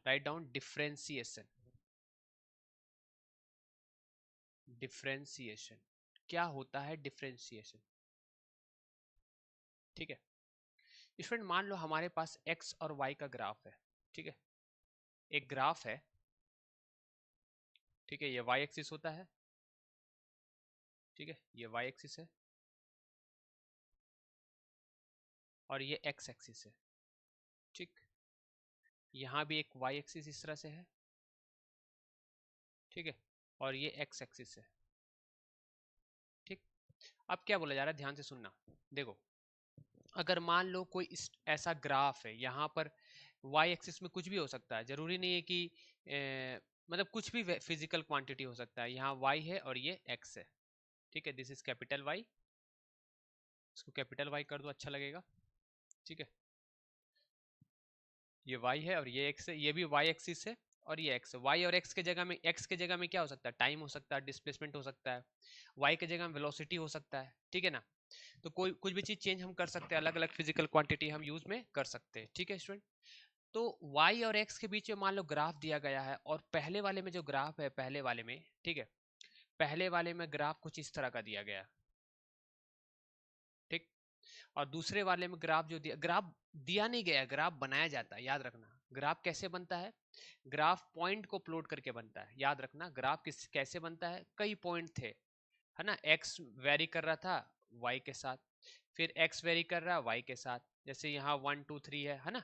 Write down differentiation. Differentiation क्या होता है? डिफरेंशिएशन, ठीक है। स्टूडेंट मान लो हमारे पास एक्स और वाई का ग्राफ है, ठीक है। एक ग्राफ है, ठीक है, ये वाई एक्सिस होता है, ठीक है, ये वाई एक्सिस है और ये एक्स एक्सिस है, ठीक। यहाँ भी एक वाई एक्सिस इस तरह से है, ठीक है, और ये एक्स एक्सिस है, ठीक। अब क्या बोला जा रहा है, ध्यान से सुनना। देखो, अगर मान लो कोई ऐसा ग्राफ है, यहाँ पर वाई एक्सिस में कुछ भी हो सकता है, जरूरी नहीं है कि मतलब कुछ भी फिजिकल क्वांटिटी हो सकता है। यहाँ वाई है और ये एक्स है, ठीक है, दिस इज कैपिटल वाई, इसको कैपिटल वाई कर दो, अच्छा लगेगा, ठीक है। ये y है और ये x है, ये भी y एक्सिस है और ये x है। y और x के जगह में, x के जगह में क्या हो सकता है? टाइम हो सकता है, डिस्प्लेसमेंट हो सकता है, y के जगह में वेलोसिटी हो सकता है, ठीक है ना। तो कोई कुछ भी चीज चेंज हम कर सकते हैं, अलग अलग फिजिकल क्वांटिटी हम यूज में कर सकते हैं, ठीक है स्टूडेंट। तो y और x के बीच में मान लो ग्राफ दिया गया है, और पहले वाले में जो ग्राफ है, पहले वाले में, ठीक है, पहले वाले में ग्राफ कुछ इस तरह का दिया गया, ठीक। और दूसरे वाले में ग्राफ जो दिया, ग्राफ दिया नहीं गया, ग्राफ बनाया जाता है, याद रखना। ग्राफ कैसे बनता है? ग्राफ पॉइंट को प्लॉट करके बनता है, याद रखना। ग्राफ कैसे बनता है? कई पॉइंट थे, है ना, एक्स वेरी कर रहा था वाई के साथ, फिर एक्स वेरी कर रहा है वाई के साथ, जैसे यहाँ 1 2 3 है ना,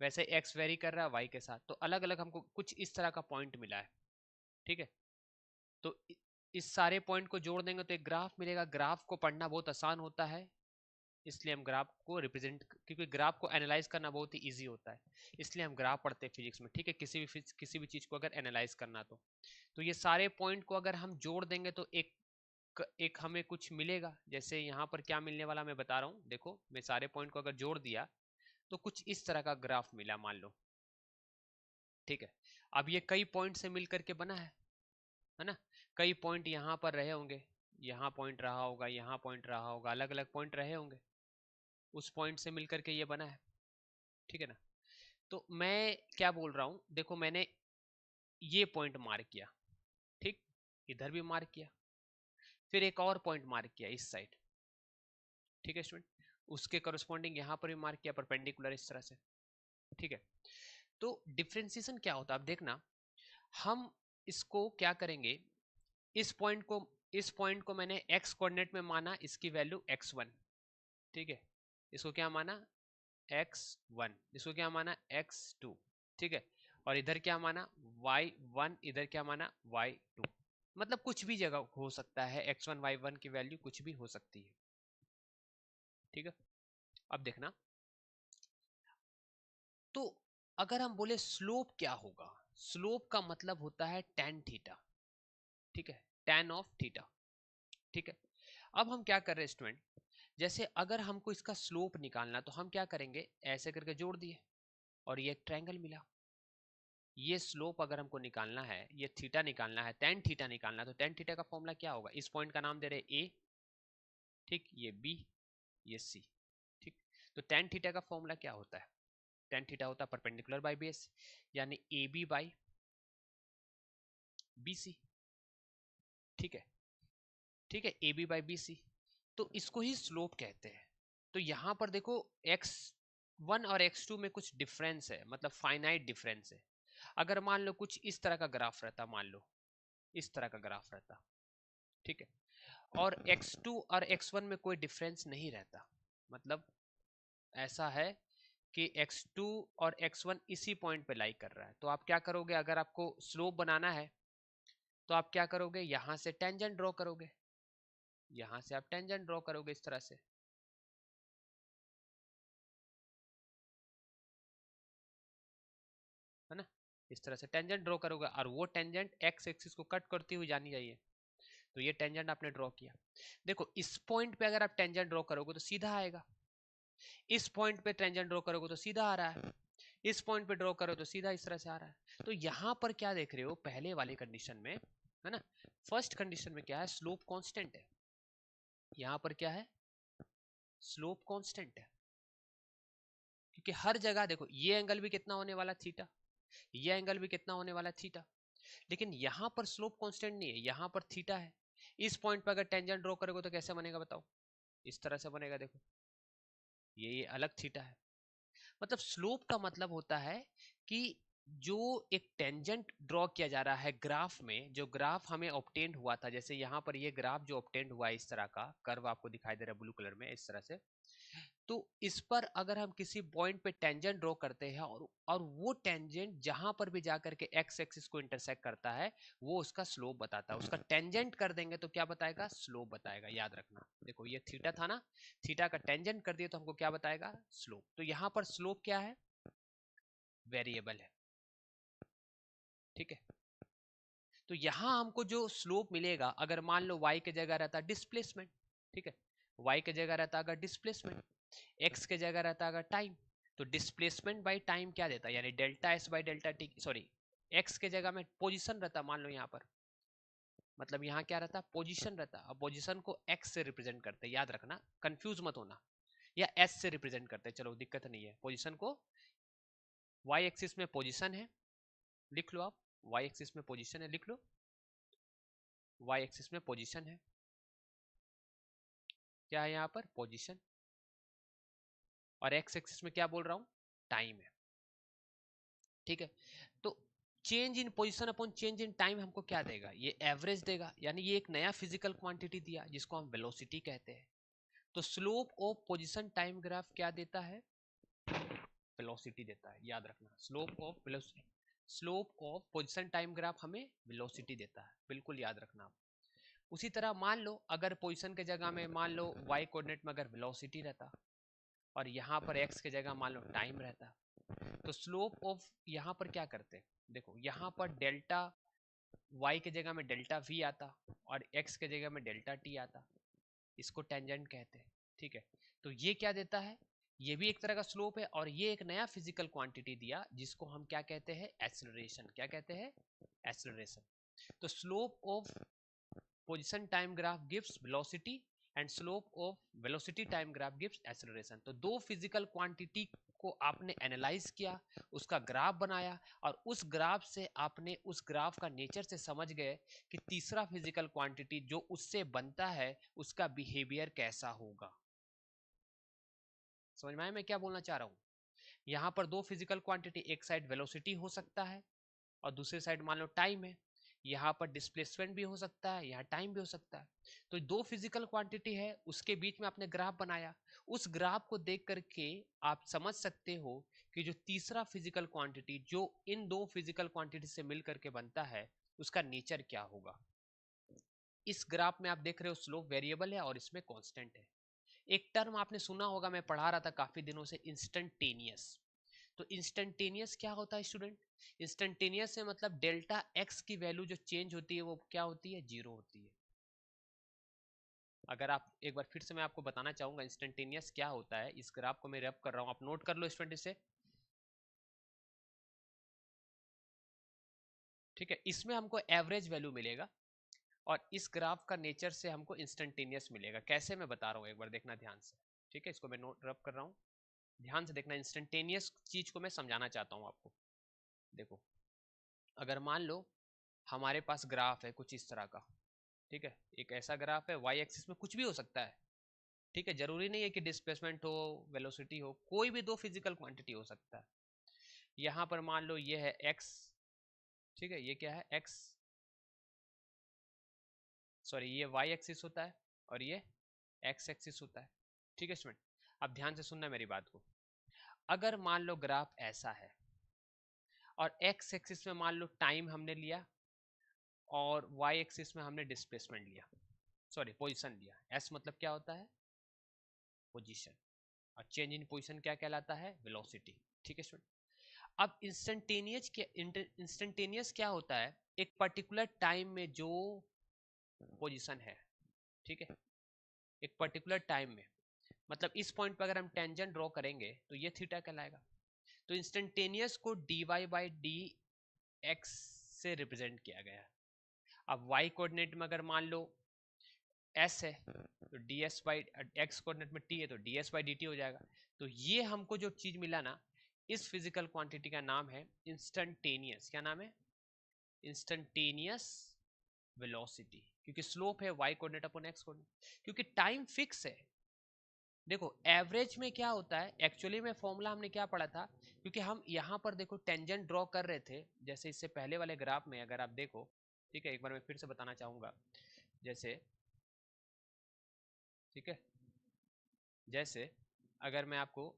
वैसे एक्स वेरी कर रहा है वाई के साथ। तो अलग अलग हमको कुछ इस तरह का पॉइंट मिला है, ठीक है। तो इस सारे पॉइंट को जोड़ देंगे तो एक ग्राफ मिलेगा। ग्राफ को पढ़ना बहुत आसान होता है, इसलिए हम ग्राफ को रिप्रेजेंट, क्योंकि ग्राफ को एनालाइज करना बहुत ही इजी होता है, इसलिए हम ग्राफ पढ़ते हैं फिजिक्स में, ठीक है। किसी भी चीज को अगर एनालाइज करना तो ये सारे पॉइंट को अगर हम जोड़ देंगे तो एक हमें कुछ मिलेगा। जैसे यहाँ पर क्या मिलने वाला मैं बता रहा हूँ, देखो, मैं सारे पॉइंट को अगर जोड़ दिया तो कुछ इस तरह का ग्राफ मिला, मान लो, ठीक है। अब ये कई पॉइंट से मिल करके बना है ना। कई पॉइंट यहाँ पर रहे होंगे, यहाँ पॉइंट रहा होगा, यहाँ पॉइंट रहा होगा, अलग अलग पॉइंट रहे होंगे, उस पॉइंट से मिलकर के ये बना है, ठीक है ना। तो मैं क्या बोल रहा हूं, देखो, मैंने ये पॉइंट मार्क किया, ठीक, इधर भी मार्क किया, फिर एक और पॉइंट मार्क किया इस साइड, ठीक है स्टूडेंट, उसके करस्पॉन्डिंग यहाँ पर भी मार्क किया परपेंडिकुलर इस तरह से, ठीक है। तो डिफ्रेंसिएशन क्या होता है, अब देखना, हम इसको क्या करेंगे, इस पॉइंट को, इस पॉइंट को मैंने एक्स कोऑर्डिनेट में माना, इसकी वैल्यू x1, ठीक है, इसको क्या माना, x1, इसको क्या माना, x2, ठीक है, और इधर क्या माना, y1, इधर क्या माना, y2। मतलब कुछ भी जगह हो सकता है, x1 y1 की वैल्यू कुछ भी हो सकती है, ठीक है। अब देखना, तो अगर हम बोले स्लोप क्या होगा, स्लोप का मतलब होता है tan थीटा, ठीक है, tan ऑफ थीटा, ठीक है। अब हम क्या कर रहे हैं स्टूडेंट, जैसे अगर हमको इसका स्लोप निकालना तो हम क्या करेंगे, ऐसे करके जोड़ दिए और ये एक ट्रायंगल मिला। ये स्लोप अगर हमको निकालना है, ये थीटा निकालना है, tan थीटा निकालना है, तो tan थीटा का फॉर्मूला क्या होगा, इस पॉइंट का नाम दे रहे ए, ठीक, ये बी, ये सी, ठीक। तो tan थीटा का फॉर्मूला क्या होता है, tan थीटा होता है परपेंडिकुलर बाय बेस, यानी A B by B C, ठीक है, ठीक है, A B by B C. तो इसको ही स्लोप कहते हैं। तो यहां पर देखो, x1 और x2 में कुछ डिफरेंस है, मतलब फाइनाइट डिफरेंस है। अगर मान लो कुछ इस तरह का ग्राफ रहता, मान लो इस तरह का ग्राफ रहता, ठीक है, और x2 और x1 में कोई डिफरेंस नहीं रहता, मतलब ऐसा है कि x2 और x1 इसी पॉइंट पे लाई कर रहा है, तो आप क्या करोगे, अगर आपको स्लोप बनाना है तो आप क्या करोगे, यहां से टेंजेंट ड्रॉ करोगे, यहां से आप टेंजेंट ड्रॉ करोगे इस तरह से, है ना, इस तरह से टेंजेंट ड्रॉ करोगे, और वो टेंजेंट एक्स एक्सिस को कट करती हुई जानी चाहिए। तो ये टेंजेंट आपने ड्रॉ किया। देखो, इस पॉइंट पे अगर आप टेंजेंट ड्रॉ करोगे तो सीधा आएगा, इस पॉइंट पे टेंजेंट ड्रॉ करोगे तो सीधा आ रहा है, इस पॉइंट पे ड्रॉ करो तो सीधा इस तरह से आ रहा है। तो यहां पर क्या देख रहे हो, पहले वाली कंडीशन में, है ना, फर्स्ट कंडीशन में क्या है, स्लोप कांस्टेंट है, यहां पर क्या है, स्लोप कांस्टेंट है, क्योंकि हर जगह देखो, ये एंगल भी कितना होने वाला, थीटा, ये एंगल भी कितना होने वाला है, थीटा। लेकिन यहाँ पर स्लोप कांस्टेंट नहीं है, यहाँ पर थीटा है। इस पॉइंट पर अगर टेंजेंट ड्रॉ करोगे तो कैसे बनेगा बताओ, इस तरह से बनेगा, देखो ये अलग थीटा है। मतलब स्लोप का मतलब होता है कि जो एक टेंजेंट ड्रॉ किया जा रहा है ग्राफ में, जो ग्राफ हमें ऑब्टेन हुआ था, जैसे यहाँ पर ये ग्राफ जो ऑब्टेन हुआ है, इस तरह का कर्व आपको दिखाई दे रहा है ब्लू कलर में, इस तरह से। तो इस पर अगर हम किसी पॉइंट पे टेंजेंट ड्रॉ करते हैं और वो टेंजेंट जहां पर भी जाकर के एक्स एक्सिस को इंटरसेक्ट करता है, वो उसका स्लोप बताता है। उसका टेंजेंट कर देंगे तो क्या बताएगा, स्लोप बताएगा, याद रखना। देखो ये थीटा था ना, थीटा का टेंजेंट कर दिया तो हमको क्या बताएगा, स्लोप। तो यहाँ पर स्लोप क्या है, वेरिएबल है, ठीक है। तो यहां हमको जो स्लोप मिलेगा, अगर मान लो y के जगह रहता डिस्प्लेसमेंट, ठीक है, y के जगह रहता अगर डिस्प्लेसमेंट, x के जगह रहता अगर टाइम, तो डिस्प्लेसमेंट बाई टाइम क्या देता, यानी delta S by delta T, sorry x के जगह में पोजीशन रहता, मान लो यहाँ पर, मतलब यहाँ क्या रहता, पोजीशन रहता। अब पोजीशन को x से रिप्रेजेंट करते, याद रखना, कंफ्यूज मत होना, या s से रिप्रेजेंट करते, चलो दिक्कत नहीं है। पोजीशन को y एक्सिस में पोजीशन है, लिख लो आप, y एक्सिस में पोजीशन है, लिख लो, y एक्सिस में पोजीशन है, क्या है यहाँ पर, पोजीशन। और x एक्सिस में क्या बोल रहा हूँ, टाइम है, ठीक है। तो change in position upon change in time हमको क्या देगा, ये एवरेज देगा, यानी ये एक नया फिजिकल क्वांटिटी दिया जिसको हम वेलोसिटी कहते हैं। तो slope of position time graph क्या देता है, वेलोसिटी देता है, याद रखना। Slope of velocity, slope of position time graph हमें वेलोसिटी देता है, बिल्कुल याद रखना आप। उसी तरह मान लो अगर पोजीशन के जगह में मान लो y कोऑर्डिनेट में अगर वेलोसिटी रहता, और यहाँ पर x के जगह मान लो टाइम रहता, तो स्लोप ऑफ यहाँ पर क्या करते, देखो यहाँ पर डेल्टा y के जगह में डेल्टा v आता और x के जगह में डेल्टा t आता, इसको टेंजेंट कहते हैं, ठीक है। तो ये क्या देता है, ये भी एक तरह का स्लोप है, और ये एक नया फिजिकल क्वांटिटी दिया जिसको हम क्या कहते हैं, एक्सेलरेशन। क्या कहते हैं, एक्सेलरेशन। तो slope of position time graph gives velocity and slope of velocity time graph gives acceleration. तो दो फिजिकल क्वांटिटी को आपने एनालाइज किया, उसका ग्राफ बनाया, और उस ग्राफ से आपने उस ग्राफ का नेचर से समझ गए कि तीसरा फिजिकल क्वांटिटी जो उससे बनता है उसका बिहेवियर कैसा होगा। समझ में आया मैं क्या बोलना चाह रहा हूँ। यहाँ पर दो फिजिकल क्वांटिटी, एक साइड वेलोसिटी हो सकता है और दूसरी साइड मान लो टाइम है। यहाँ पर डिस्प्लेसमेंट भी हो सकता है, यहाँ टाइम भी हो सकता है। तो दो फिजिकल क्वांटिटी है, उसके बीच में आपने ग्राफ बनाया। उस ग्राफ को देख करके आप समझ सकते हो कि जो तीसरा फिजिकल क्वांटिटी जो इन दो फिजिकल क्वांटिटी से मिल करके बनता है उसका नेचर क्या होगा। इस ग्राफ में आप देख रहे हो स्लोप वेरिएबल है और इसमें कांस्टेंट है। एक टर्म आपने सुना होगा, मैं पढ़ा रहा था काफी दिनों से, इंस्टेंटेनियस। तो इंस्टेंटेनियस क्या होता है स्टूडेंट, इंस्टेंटेनियस से मतलब डेल्टा एक्स की वैल्यू जो चेंज होती है वो क्या होती है, जीरो होती है। अगर आप एक बार फिर से मैं आपको बताना चाहूंगा इंस्टेंटेनियस क्या होता है, इस ग्राफ को मैं रैप कर रहा हूं, आप नोट कर लो स्टूडेंट इसे, ठीक है। इसमें हमको एवरेज वैल्यू मिलेगा और इस ग्राफ का नेचर से हमको इंस्टेंटेनियस मिलेगा। कैसे मैं बता रहा हूँ, एक बार देखना ध्यान से, ठीक है। इसको मैं नोट रब कर रहा हूँ, ध्यान से देखना। इंस्टेंटेनियस चीज को मैं समझाना चाहता हूँ आपको। देखो अगर मान लो हमारे पास ग्राफ है कुछ इस तरह का, ठीक है, एक ऐसा ग्राफ है, वाई एक्सिस में कुछ भी हो सकता है, ठीक है, जरूरी नहीं है कि डिस्प्लेसमेंट हो, वेलोसिटी हो, कोई भी दो फिजिकल क्वांटिटी हो सकता है। यहाँ पर मान लो ये है एक्स, ठीक है, ये क्या है एक्स, सॉरी ये वाई एक्सिस होता है और ये एक्स एक्सिस होता है, ठीक है स्टूडेंट। अब ध्यान से सुनना मेरी बात को। अगर मान लो ग्राफ ऐसा है और एक्स एक्सिस में मान लो टाइम हमने लिया और वाई एक्सिस में हमने डिस्प्लेसमेंट लिया, सॉरी पोजीशन लिया। एस मतलब क्या होता है, पोजीशन, और चेंज इन पोजीशन क्या कहलाता है, वेलोसिटी, ठीक है स्टूडेंट। अब इंस्टेंटेनियस क्या होता है, एक पर्टिकुलर टाइम में जो पोजीशन है, ठीक है, एक पर्टिकुलर टाइम में, मतलब इस पॉइंट पर अगर हम टेंजेंट ड्रॉ करेंगे तो ये थीटा कहलाएगा। तो इंस्टेंटेनियस को D Y by D X से रिप्रेजेंट किया गया है। अब वाई कोऑर्डिनेट में अगर मान लो एस है तो D S by, x coordinate में टी है तो D S by D T हो जाएगा। तो ये हमको जो चीज मिला ना, इस फिजिकल क्वांटिटी का नाम है इंस्टेंटेनियस। क्या नाम है? इंस्टेंटेनियस वेलोसिटी, क्योंकि स्लोप है y coordinate upon x coordinate, क्योंकि टाइम फिक्स है। देखो एवरेज में क्या होता है, एक्चुअली में फॉर्मूला हमने क्या पढ़ा था, क्योंकि हम यहाँ पर देखो टेंजेंट ड्रॉ कर रहे थे, जैसे इससे पहले वाले ग्राफ में अगर आप देखो, ठीक है, एक बार मैं फिर से बताना चाहूंगा, जैसे, ठीक है, जैसे अगर मैं आपको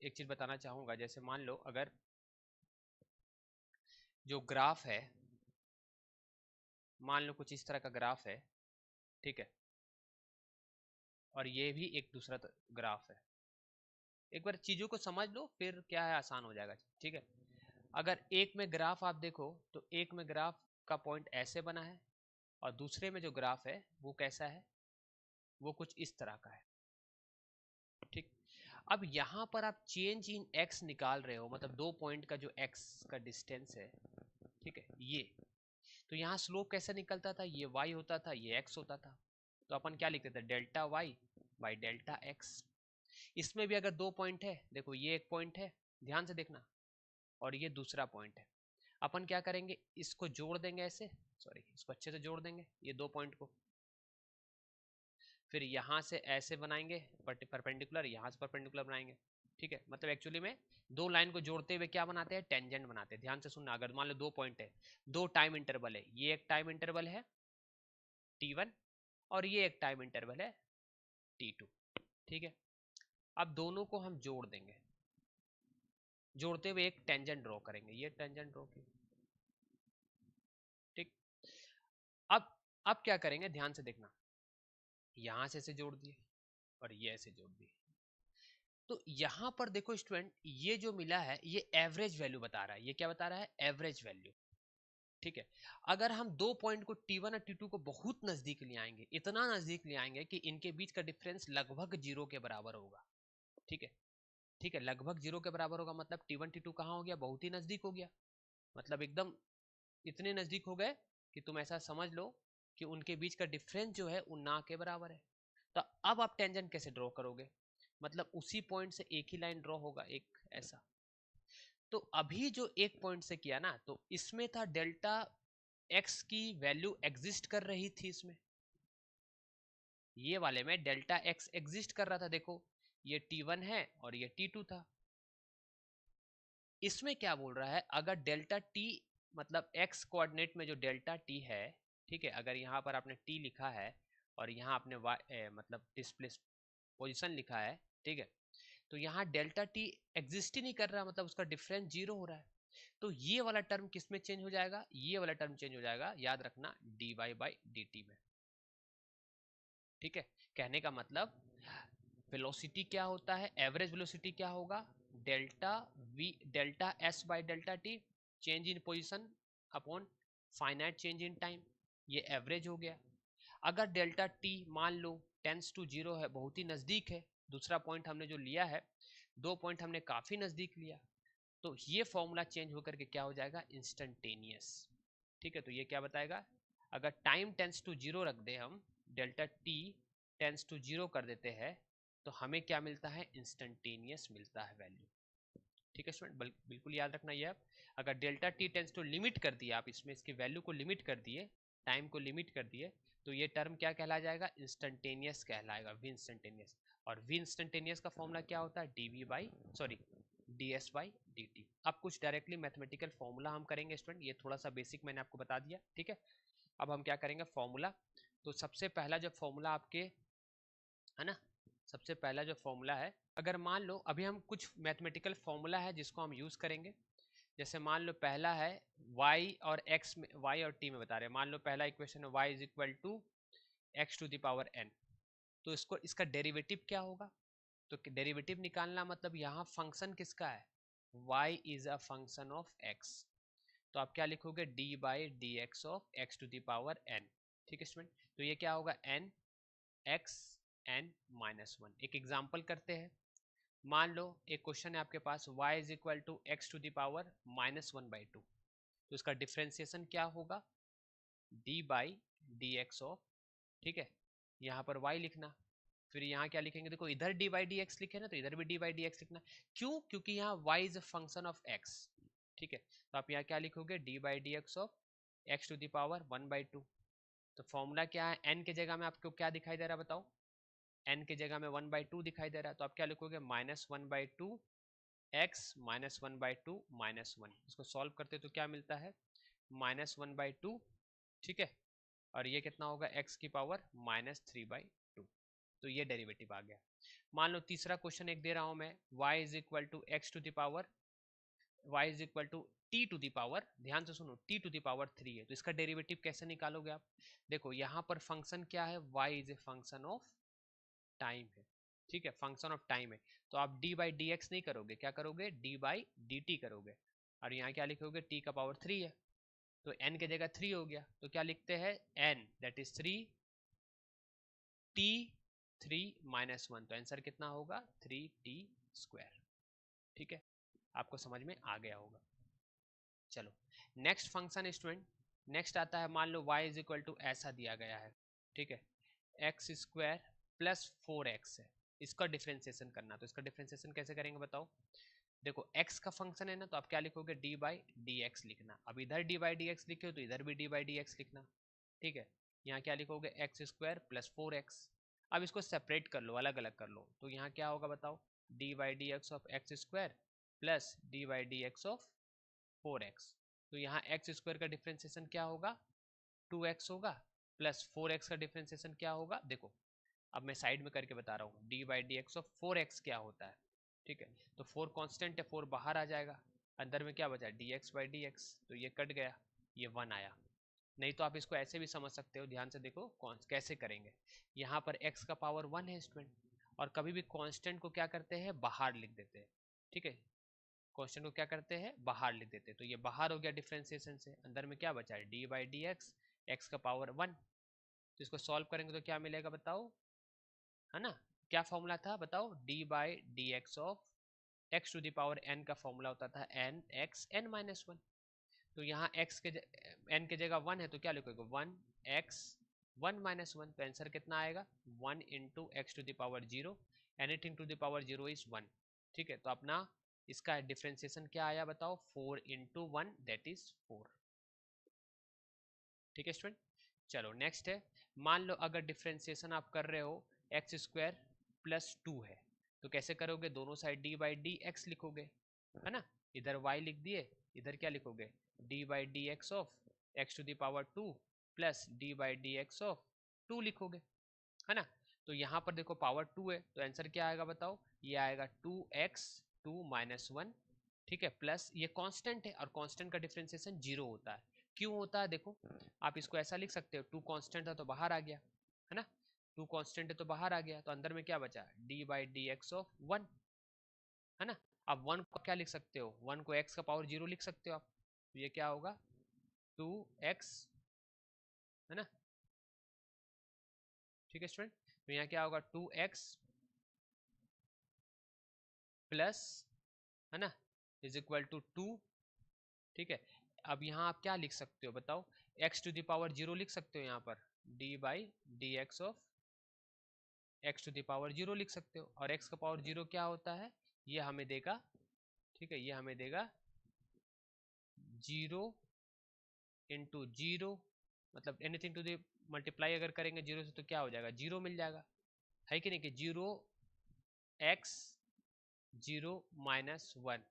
एक चीज बताना चाहूंगा, जैसे मान लो अगर जो ग्राफ है, मान लो कुछ इस तरह का ग्राफ है, ठीक है, और ये भी एक दूसरा ग्राफ है। एक बार चीजों को समझ लो, फिर क्या है, आसान हो जाएगा, ठीक है। अगर एक में ग्राफ आप देखो तो एक में ग्राफ का पॉइंट ऐसे बना है, और दूसरे में जो ग्राफ है वो कैसा है, वो कुछ इस तरह का है, ठीक। अब यहाँ पर आप चेंज इन एक्स निकाल रहे हो, मतलब दो पॉइंट का जो एक्स का डिस्टेंस है, ठीक है, ये तो यहाँ स्लोप कैसे निकलता था, ये y होता था, ये x होता था, तो अपन क्या लिखते थे, delta y by delta x। इसमें भी अगर दो पॉइंट है, देखो ये एक पॉइंट है, ध्यान से देखना, और ये दूसरा पॉइंट है, अपन क्या करेंगे, इसको जोड़ देंगे ऐसे, सॉरी इसको अच्छे से जोड़ देंगे ये दो पॉइंट को, फिर यहाँ से ऐसे बनाएंगे परपेंडिकुलर, यहाँ से परपेंडिकुलर बनाएंगे, ठीक है। मतलब एक्चुअली में दो लाइन को जोड़ते हुए क्या बनाते हैं, टेंजेंट बनाते हैं। ध्यान से सुनना, अगर मान लो दो पॉइंट है, दो टाइम इंटरवल है, ये एक टाइम इंटरवल है t1 और ये एक टाइम इंटरवल है t2, ठीक है। अब दोनों को हम जोड़ देंगे, जोड़ते हुए एक टेंजेंट ड्रॉ करेंगे, ये टेंजेंट ड्रॉ की, ठीक। अब क्या करेंगे, ध्यान से देखना, यहां से ऐसे जोड़ दिए और ये ऐसे जोड़ दिए, तो यहां पर देखो स्टूडेंट, ये जो मिला है ये एवरेज वैल्यू बता रहा है, ये क्या बता रहा है, एवरेज वैल्यू, ठीक है। अगर हम दो पॉइंट को t1 और t2 को बहुत नजदीक ले आएंगे, इतना नजदीक ले आएंगे कि इनके बीच का डिफरेंस लगभग जीरो के बराबर होगा, ठीक है, ठीक है, लगभग जीरो के बराबर होगा, मतलब t1 t2 कहाँ हो गया, बहुत ही नजदीक हो गया, मतलब एकदम इतने नजदीक हो गए कि तुम ऐसा समझ लो कि उनके बीच का डिफरेंस जो है वो ना के बराबर है। तो अब आप टेंजेंट कैसे ड्रॉ करोगे, मतलब उसी पॉइंट से एक ही लाइन ड्रॉ होगा, एक ऐसा। तो अभी जो एक पॉइंट से किया ना, तो इसमें था डेल्टा एक्स की वैल्यू एग्जिस्ट कर रही थी इसमें, ये वाले में डेल्टा एक्स एग्जिस्ट कर रहा था, देखो ये t1 है और ये t2 था। इसमें क्या बोल रहा है, अगर डेल्टा t, मतलब x कोऑर्डिनेट में जो डेल्टा t है, ठीक है, अगर यहाँ पर आपने t लिखा है और यहाँ आपने y मतलब डिस्प्लेस पोजीशन लिखा है, ठीक है, तो यहाँ डेल्टा t एग्जिस्ट ही नहीं कर रहा, मतलब उसका डिफरेंस जीरो हो रहा है। तो ये वाला टर्म किस में चेंज हो जाएगा, ये वाला टर्म चेंज हो जाएगा, याद रखना, dy बाई dt में, ठीक है। कहने का मतलब वेलोसिटी क्या होता है, एवरेज वेलोसिटी क्या होगा, delta v delta s by delta T, change in position upon finite change in time, ये एवरेज हो गया। अगर डेल्टा t मान लो टेंस टू जीरो है, बहुत ही नजदीक है, दूसरा पॉइंट हमने जो लिया है, दो पॉइंट हमने काफी नजदीक लिया, तो ये फॉर्मूला चेंज होकर के क्या हो जाएगा, इंस्टेंटेनियस, ठीक है। तो ये क्या बताएगा, अगर टाइम टेंस टू जीरो रख दे हम, delta T tends to zero कर देते हैं, तो हमें क्या मिलता है, इंस्टेंटेनियस मिलता है वैल्यू, ठीक है स्टूडेंट, बिल्कुल याद रखना ये आप, अगर delta T tends to limit कर दिया आप, इसमें इसकी वैल्यू को लिमिट कर दिए, टाइम को लिमिट कर दिए, तो ये टर्म क्या कहला जाएगा, इंस्टेंटेनियस कहलाएगा, वी इंस्टेंटेनियस। और वी इंस्टेंटेनियस का फॉर्मूला क्या होता है, D we by sorry D S by D T. अब कुछ डायरेक्टली मैथमेटिकल फॉर्मूला हम करेंगे स्टूडेंट, ये थोड़ा सा बेसिक मैंने आपको बता दिया, ठीक है। अब हम क्या करेंगे, फॉर्मूला, तो सबसे पहला जो फॉर्मूला आपके है ना, सबसे पहला जो फॉर्मूला है, अगर मान लो अभी हम कुछ मैथमेटिकल फॉर्मूला है जिसको हम यूज करेंगे, जैसे मान लो पहला है y और x में, y और t में बता रहे हैं, मान लो पहला इक्वेशन है y is equal to X to the power n, तो इसको इसका डेरिवेटिव क्या होगा, तो डेरिवेटिव निकालना मतलब यहाँ फंक्शन किसका है, y is a function of x, तो आप क्या लिखोगे, d by D x of X to the power n, ठीक है स्टूडेंट। तो ये क्या होगा, n x n minus one. एक एग्जाम्पल करते हैं, मान लो एक क्वेश्चन है आपके पास, y is equal to X to the power minus one by two, तो इसका डिफ्रेंसिएशन क्या होगा, d by D x of, ठीक है, यहाँ पर y लिखना, फिर यहाँ क्या लिखेंगे, देखो इधर डी बाई डी एक्स लिखे ना, तो इधर भी डी बाई डी एक्स लिखना। क्यों? क्योंकि यहाँ y is a function of x। ठीक है, तो आप यहाँ क्या लिखोगे, D by D x of X to the power 1/2। तो फॉर्मूला क्या है, n के जगह में आपको क्या दिखाई दे रहा है बताओ, n के जगह में 1/2 दिखाई दे रहा है, तो आप क्या लिखोगे, -1/2 x -1/2 -1। इसको सॉल्व करते तो क्या मिलता है, -1/2। ठीक है, और ये कितना होगा, x की पावर -3/2। तो ये डेरिवेटिव आ गया। मान लो तीसरा क्वेश्चन एक दे रहा हूं मैं, y is equal to X to the power, y is equal to t to the power, ध्यान से सुनो, t टू द पावर 3 है, तो इसका डेरिवेटिव कैसे निकालोगे आप। देखो यहाँ पर फंक्शन क्या है, y is a function of time है। ठीक है, फंक्शन ऑफ टाइम है, तो आप डी बाई डी एक्स नहीं करोगे, क्या करोगे, डी बाई डी टी करोगे। और यहाँ क्या लिखोगे, t का पावर 3 है, तो n के जगह 3 हो गया, तो क्या लिखते हैं, n दैट इज 3 t 3 -1, तो आंसर कितना होगा, 3t²। ठीक है, आपको समझ में आ गया होगा। चलो नेक्स्ट फंक्शन स्टूडेंट, नेक्स्ट आता है, मान लो y इज इक्वल टू ऐसा दिया गया है। ठीक है, x² प्लस 4x है, इसका डिफरेंशिएशन करना, तो इसका डिफरेंशिएशन कैसे करेंगे बताओ। देखो x का फंक्शन है ना, तो आप क्या लिखोगे, डी बाई डी एक्स लिखना। अब इधर डी बाई डी एक्स लिखे हो तो इधर भी डी बाई डी एक्स लिखना। ठीक है, यहाँ क्या लिखोगे, x² प्लस 4x। अब इसको सेपरेट कर लो, अलग अलग कर लो, तो यहाँ क्या होगा बताओ, D by D x of x² plus D by D x of 4x। तो यहाँ x² का डिफरेंशिएशन क्या होगा, 2x होगा, प्लस 4x का डिफरेंशिएशन क्या होगा, देखो अब मैं साइड में करके बता रहा हूँ, D by D x of 4x क्या होता है। ठीक है, तो 4 कांस्टेंट है, 4 बाहर आ जाएगा, अंदर में क्या बचा, D x by D x, तो ये कट गया, ये 1 आया। नहीं तो आप इसको ऐसे भी समझ सकते हो, ध्यान से देखो कौन कैसे करेंगे। यहाँ पर x का पावर 1 है स्टूडेंट, और कभी भी कांस्टेंट को क्या करते हैं, बाहर लिख देते हैं। ठीक है, कांस्टेंट को क्या करते हैं, बाहर लिख देते हैं, तो ये बाहर हो गया डिफरेंशिएशन से, अंदर में क्या बचा है, D by D x, x का पावर 1। तो इसको सॉल्व करेंगे तो क्या मिलेगा बताओ, है ना, क्या फॉर्मूला था बताओ, D by D x of X to the power n का फॉर्मूला होता था n x n -1। तो यहाँ x के n के जगह 1 है, तो क्या लिखोगे, 1x 1 -1, तो आंसर कितना आएगा, 1 into X to the power 0, anything to the power 0 is 1। ठीक है, तो अपना इसका डिफरेंशिएशन क्या आया बताओ, 4 इंटू 1 दैट इज 4। ठीक है स्टूडेंट, चलो नेक्स्ट है, मान लो अगर डिफरेंशिएशन आप कर रहे हो x² प्लस 2 है, तो कैसे करोगे, दोनों side D by D x लिखोगे, है ना, इधर y लिख दिए, इधर क्या लिखोगे, D by D x of X to the power 2 plus D by D x of 2 लिखोगे, है ना। तो यहाँ पर देखो पावर 2 है, तो आंसर क्या आएगा बताओ, ये आएगा 2x 2 -1। ठीक है, प्लस ये कांस्टेंट है, और कांस्टेंट का डिफरेंशिएशन 0 होता है। क्यों होता है, देखो आप इसको ऐसा लिख सकते हो, 2 कांस्टेंट था तो बाहर आ गया, है ना, 2 कांस्टेंट है तो बाहर आ गया, तो अंदर में क्या बचा, D by D x of 1, है ना। अब 1 को क्या लिख सकते हो, 1 को x का पावर 0 लिख सकते हो आप, तो ये क्या होगा, 2x, है ना। ठीक है स्टूडेंट, तो यहाँ क्या होगा, 2x प्लस, है ना, इज इक्वल टू 2। ठीक है, अब यहाँ आप क्या लिख सकते हो बताओ, x टू द पावर 0 लिख सकते हो, यहाँ पर d by D x of x to the power 0 लिख सकते हो, और x का पावर 0 क्या होता है, ये हमें देगा, ठीक है, ये हमें देगा 0 इंटू 0, मतलब एनीथिंग टू द मल्टीप्लाई अगर करेंगे 0 से तो क्या हो जाएगा, 0 मिल जाएगा, है कि नहीं, कि 0x 0 -1।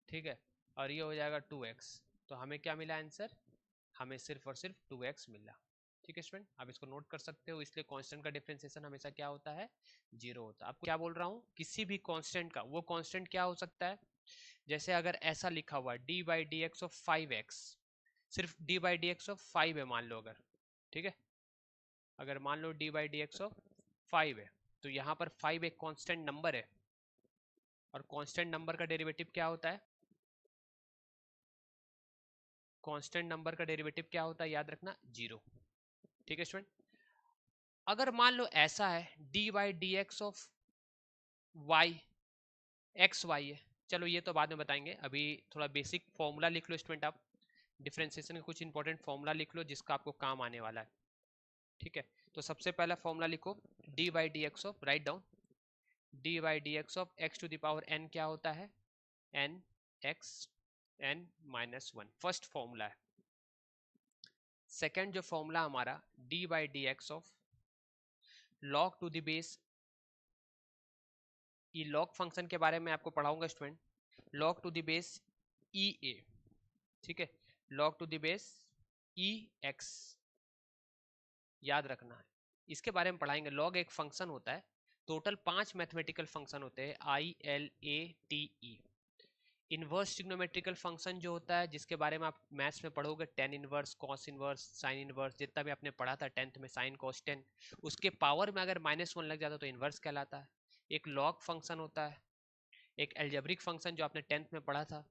ठीक है, और ये हो जाएगा 2x, तो हमें क्या मिला आंसर, हमें सिर्फ और सिर्फ 2x मिला। ठीक है स्टूडेंट, आप इसको नोट कर सकते हो, इसलिए कांस्टेंट का डिफरेंशिएशन हमेशा क्या होता है, 0 होता है। आपको क्या बोल रहा हूँ, किसी भी कांस्टेंट का, वो कांस्टेंट क्या हो सकता है, जैसे अगर ऐसा लिखा हुआ है D by D x of 5x, सिर्फ D by D x of 5 है मान लो अगर, ठीक है, अगर मान लो D by D x of 5 है, तो यहाँ पर 5 एक कांस्टेंट नंबर है, और कांस्टेंट नंबर का डेरिवेटिव क्या होता है, कांस्टेंट नंबर का डेरिवेटिव क्या होता है, याद रखना 0। ठीक है स्टूडेंट, अगर मान लो ऐसा है D by D x of Y, X Y है, चलो ये तो बाद में बताएंगे, अभी थोड़ा बेसिक फॉर्मूला लिख लो स्टूडेंट, आप डिफरेंशिएशन का कुछ इंपॉर्टेंट फॉर्मूला लिख लो जिसका आपको काम आने वाला है। ठीक है, तो सबसे पहला फॉर्मूला लिखो, D by D x of, right down, D by D x of X to the power n क्या होता है, n x n minus one, first formula है। सेकेंड जो फॉर्मूला हमारा D by D x of log to the base, ये log function के बारे में आपको पढ़ाऊंगा student, log to the base E A, ठीक है, log to the base E X, याद रखना है, इसके बारे में पढ़ाएंगे। log एक फंक्शन होता है, टोटल 5 मैथमेटिकल फंक्शन होते हैं, I L A T E. Inverse trigonometrical function जो होता है, जिसके बारे में आप मैथ्स में पढ़ोगे, tan inverse, cos inverse, sine inverse, जितना भी आपने पढ़ा था 10th में, साइन कॉस टेन, उसके पावर में अगर -1 लग जाता तो इनवर्स कहलाता है। एक लॉग फंक्शन होता है, एक एल्जेब्रिक फंक्शन जो आपने 10th में पढ़ा था,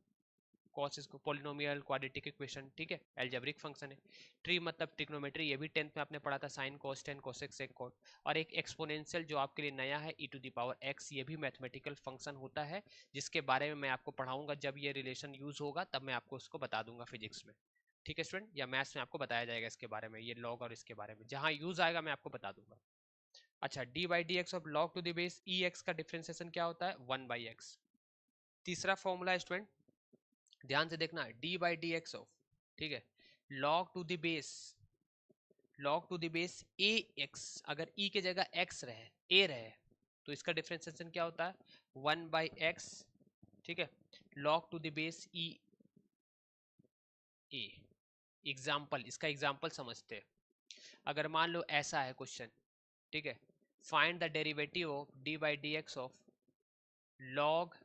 कॉस इसको पॉलिनोमियल क्वाड्रेटिक इक्वेशन, ठीक है, एल्जेब्रिक फंक्शन है। ट्री मतलब ट्रिग्नोमेट्री, ये भी 10th में आपने पढ़ा था, sine cos tan, cosec sec cot. और एक एक्सपोनेंशियल जो आपके लिए नया है, E to the power X, ये भी मैथमेटिकल फंक्शन होता है, जिसके बारे में मैं आपको पढ़ाऊंगा। जब ये रिलेशन यूज होगा तब मैं आपको उसको बता दूंगा फिजिक्स में, ठीक है स्टूडेंट, या मैथ्स में आपको बताया जाएगा इसके बारे में, ये लॉग और इसके बारे में जहां यूज आएगा मैं आपको बता दूंगा। अच्छा, D by D x of log to the base E X का डिफरेंशिएशन क्या होता है, 1 बाई एक्स। तीसरा फॉर्मूला स्टूडेंट ध्यान से देखना, D by D x of, ठीक है, log to the base, log to the base A X, अगर e के जगह x रहे, a रहे, तो इसका डिफरेंशिएशन क्या होता है, 1 बाई एक्स, ठीक है, log to the base e a। Example, इसका एग्जाम्पल समझते हैं। अगर मान लो ऐसा है क्वेश्चन, ठीक है, find the derivative of D by D x of log,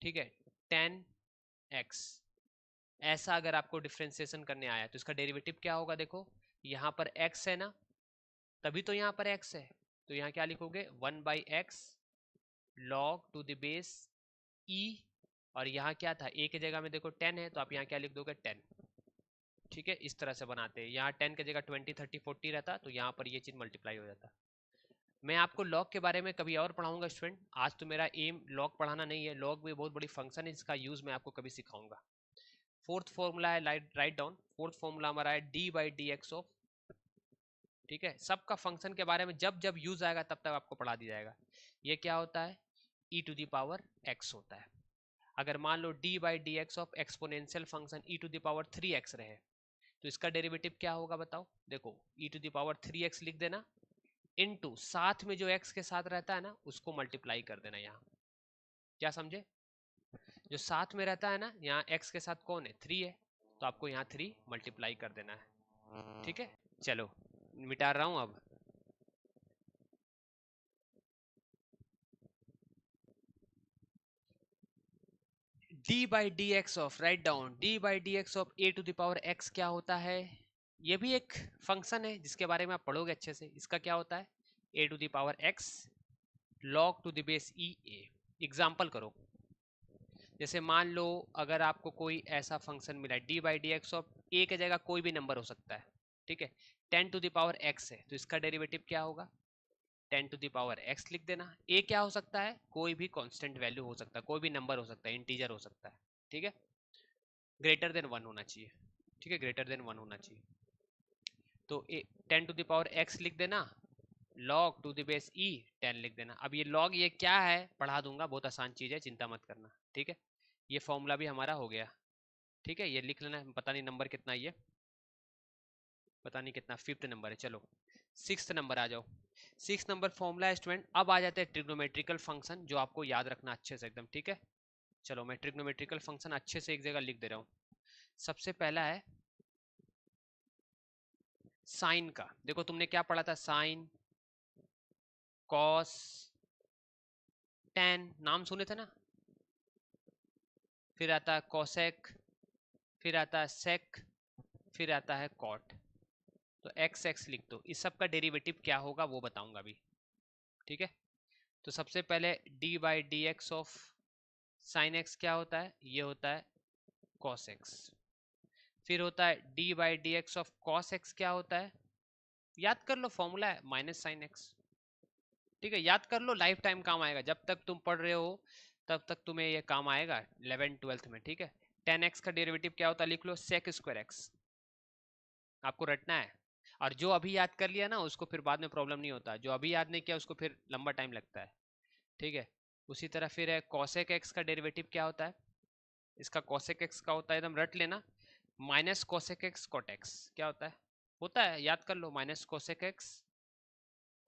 ठीक है, 10x, ऐसा अगर आपको डिफरेंशिएशन करने आया तो इसका डेरिवेटिव क्या होगा, देखो यहाँ पर x है ना, तभी तो यहाँ पर x है, तो यहाँ क्या लिखोगे, 1 by x log to the base e, और यहाँ क्या था, a की जगह में देखो 10 है, तो आप यहाँ क्या लिख दोगे, 10, ठीक है, इस तरह से बनाते हैं। यहाँ 10 की जगह 20 30 40 रहता, तो यहाँ पर ये चीज मल्टीप्लाई हो जाता। मैं आपको लॉग के बारे में कभी और पढ़ाऊंगा स्टूडेंट, आज तो मेरा एम लॉग पढ़ाना नहीं है, लॉग भी बहुत बड़ी फंक्शन है जिसका यूज मैं आपको कभी सिखाऊंगा। फोर्थ फॉर्मूला है, राइट डाउन, फोर्थ फॉर्मूला हमारा है D by D x of, ठीक है, सबका फंक्शन के बारे में जब जब यूज आएगा तब तक आपको पढ़ा दिया जाएगा। ये क्या होता है, e to the power x होता है। अगर मान लो d by D x of exponential function e to the power 3x रहे, तो इसका डेरिवेटिव क्या होगा बताओ, देखो e to the power 3x लिख देना, इनटू साथ में जो x के साथ रहता है ना उसको मल्टीप्लाई कर देना। यहाँ क्या समझे, जो साथ में रहता है ना, यहाँ x के साथ कौन है, 3 है, तो आपको यहाँ 3 मल्टीप्लाई कर देना है, ठीक है। चलो मिटा रहा हूं अब, D by D x of, right down, D by D x of A to the power X क्या होता है, ये भी एक फंक्शन है जिसके बारे में आप पढ़ोगे अच्छे से। इसका क्या होता है, A to the power X log to the base E A. Example करो, जैसे मान लो अगर आपको कोई ऐसा फंक्शन मिला है, D by D x of A के जगह कोई भी नंबर हो सकता है, ठीक है, 10 टू द पावर एक्स है, तो इसका डेरिवेटिव क्या होगा, 10 टू द पावर x लिख देना। a क्या हो सकता है, कोई भी कांस्टेंट वैल्यू हो सकता है, कोई भी नंबर हो सकता है, इंटीजर हो सकता है, ठीक है, ग्रेटर देन 1 होना चाहिए, ठीक है, ग्रेटर देन 1 होना चाहिए। तो 10 टू द पावर x लिख देना, log to the base e 10 लिख देना। अब ये log ये क्या है पढ़ा दूंगा, बहुत आसान चीज है, चिंता मत करना, ठीक है। ये फॉर्मूला भी हमारा हो गया, ठीक है, ये लिख लेना, पता नहीं नंबर कितना, ये पता नहीं कितना, 5th नंबर है। चलो 6th नंबर आ जाओ, 6th नंबर फॉर्मूला है स्टूडेंट। अब आ जाते हैं ट्रिग्नोमेट्रिकल फंक्शन जो आपको याद रखना अच्छे से एकदम, ठीक है। चलो मैं ट्रिग्नोमेट्रिकल फंक्शन अच्छे से एक जगह लिख दे रहा हूँ। सबसे पहला है साइन का, देखो तुमने क्या पढ़ा था, साइन कॉस टेन, नाम सुने थे ना, फिर आता है कोसेक, फिर आता है सेक, फिर आता है कॉट, तो एक्स एक्स लिख दो। इस सब का डेरिवेटिव क्या होगा वो बताऊंगा अभी, ठीक है। तो सबसे पहले D by D x of sine x क्या होता है, ये होता है कॉस एक्स। फिर होता है D by D x of cos x क्या होता है, याद कर लो, फॉर्मूला है माइनस साइन एक्स, ठीक है, याद कर लो, लाइफ टाइम काम आएगा, जब तक तुम पढ़ रहे हो तब तक तुम्हें ये काम आएगा 11 12th में, ठीक है। 10x का डेरिवेटिव क्या होता है लिख लो, सेक स्क्वायर एक्स, आपको रटना है। और जो अभी याद कर लिया ना उसको फिर बाद में प्रॉब्लम नहीं होता, जो अभी याद नहीं किया उसको फिर लंबा टाइम लगता है, ठीक है। उसी तरह फिर है cosec x का डेरिवेटिव क्या होता है, इसका cosec x का होता है, एकदम रट लेना, minus cosec x cot x। क्या होता है याद कर लो, minus cosec x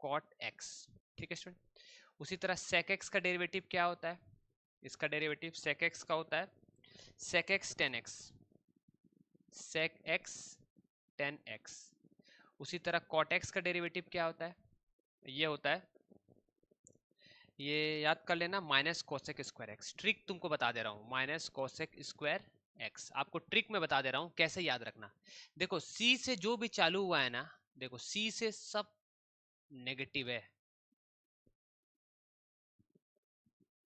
cot x, ठीक है स्टूडेंट। उसी तरह sec x का डेरिवेटिव क्या होता है, इसका डेरिवेटिव sec x का होता है sec x tan x, sec x tan x। उसी तरह cot x का डेरिवेटिव क्या होता है, ये होता है, ये याद कर लेना, minus cosec square x. Trick तुमको बता दे रहा हूँ, माइनस कोसेक स्क्वायर एक्स, आपको ट्रिक में बता दे रहा हूँ कैसे याद रखना। देखो सी से जो भी चालू हुआ है ना, देखो सी से सब नेगेटिव है,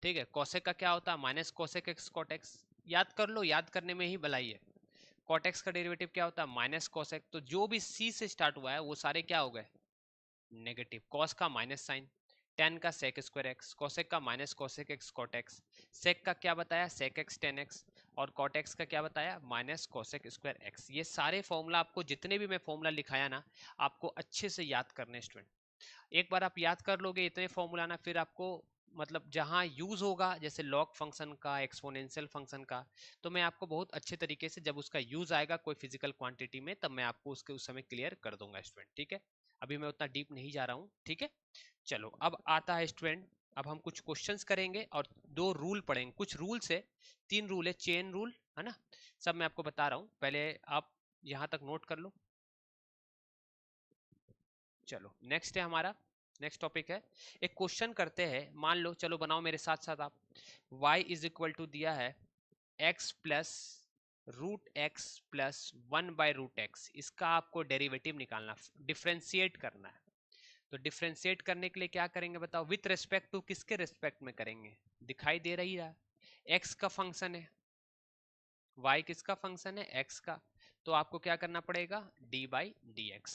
ठीक है। कोसेक का क्या होता है, minus cosec x cot x, याद कर लो, याद करने में ही भलाई है। कॉट एक्स का डेरिवेटिव क्या होता है, माइनस कोसेक, तो जो भी सी से स्टार्ट हुआ है वो सारे क्या हो गए, नेगेटिव। कॉस का माइनस साइन, टेन का सेक स्क्वायर एक्स, कोसेक का minus cosec x cot X, sec का क्या बताया सेक एक्स टेन एक्स, और कॉट एक्स का क्या बताया माइनस कोसेक स्क्वायर एक्स। ये सारे फॉर्मूला आपको, जितने भी मैं फॉर्मूला लिखाया ना, आपको अच्छे से याद करने स्टूडेंट। एक बार आप याद कर लोगे इतने फॉर्मूला ना, फिर आपको मतलब जहां यूज होगा, जैसे लॉग फंक्शन का, एक्सपोनेंशियल फंक्शन का, तो मैं आपको बहुत अच्छे तरीके से, जब उसका यूज आएगा कोई फिजिकल क्वांटिटी में, तब मैं आपको उसके उस समय क्लियर कर दूंगा स्टूडेंट, ठीक है। अभी मैं उतना डीप नहीं जा रहा हूँ, ठीक है। चलो अब आता है स्टूडेंट, अब हम कुछ क्वेश्चंस करेंगे और दो रूल पढ़ेंगे, कुछ रूल्स है, तीन रूल है, चेन रूल है ना, सब मैं आपको बता रहा हूँ, पहले आप यहाँ तक नोट कर लो। चलो नेक्स्ट है हमारा, नेक्स्ट टॉपिक है, एक क्वेश्चन करते हैं, मान लो, चलो बनाओ मेरे साथ साथ आप, y इज इक्वल टू दिया है x plus root x plus one by root x, इसका आपको डेरिवेटिव निकालना, डिफ्रेंशिएट करना है। तो डिफ्रेंशिएट करने के लिए क्या करेंगे बताओ, विथ रेस्पेक्ट टू किसके रेस्पेक्ट में करेंगे, दिखाई दे रही है, x का फंक्शन है, y किसका फंक्शन है, x का, तो आपको क्या करना पड़ेगा, d बाई डी एक्स,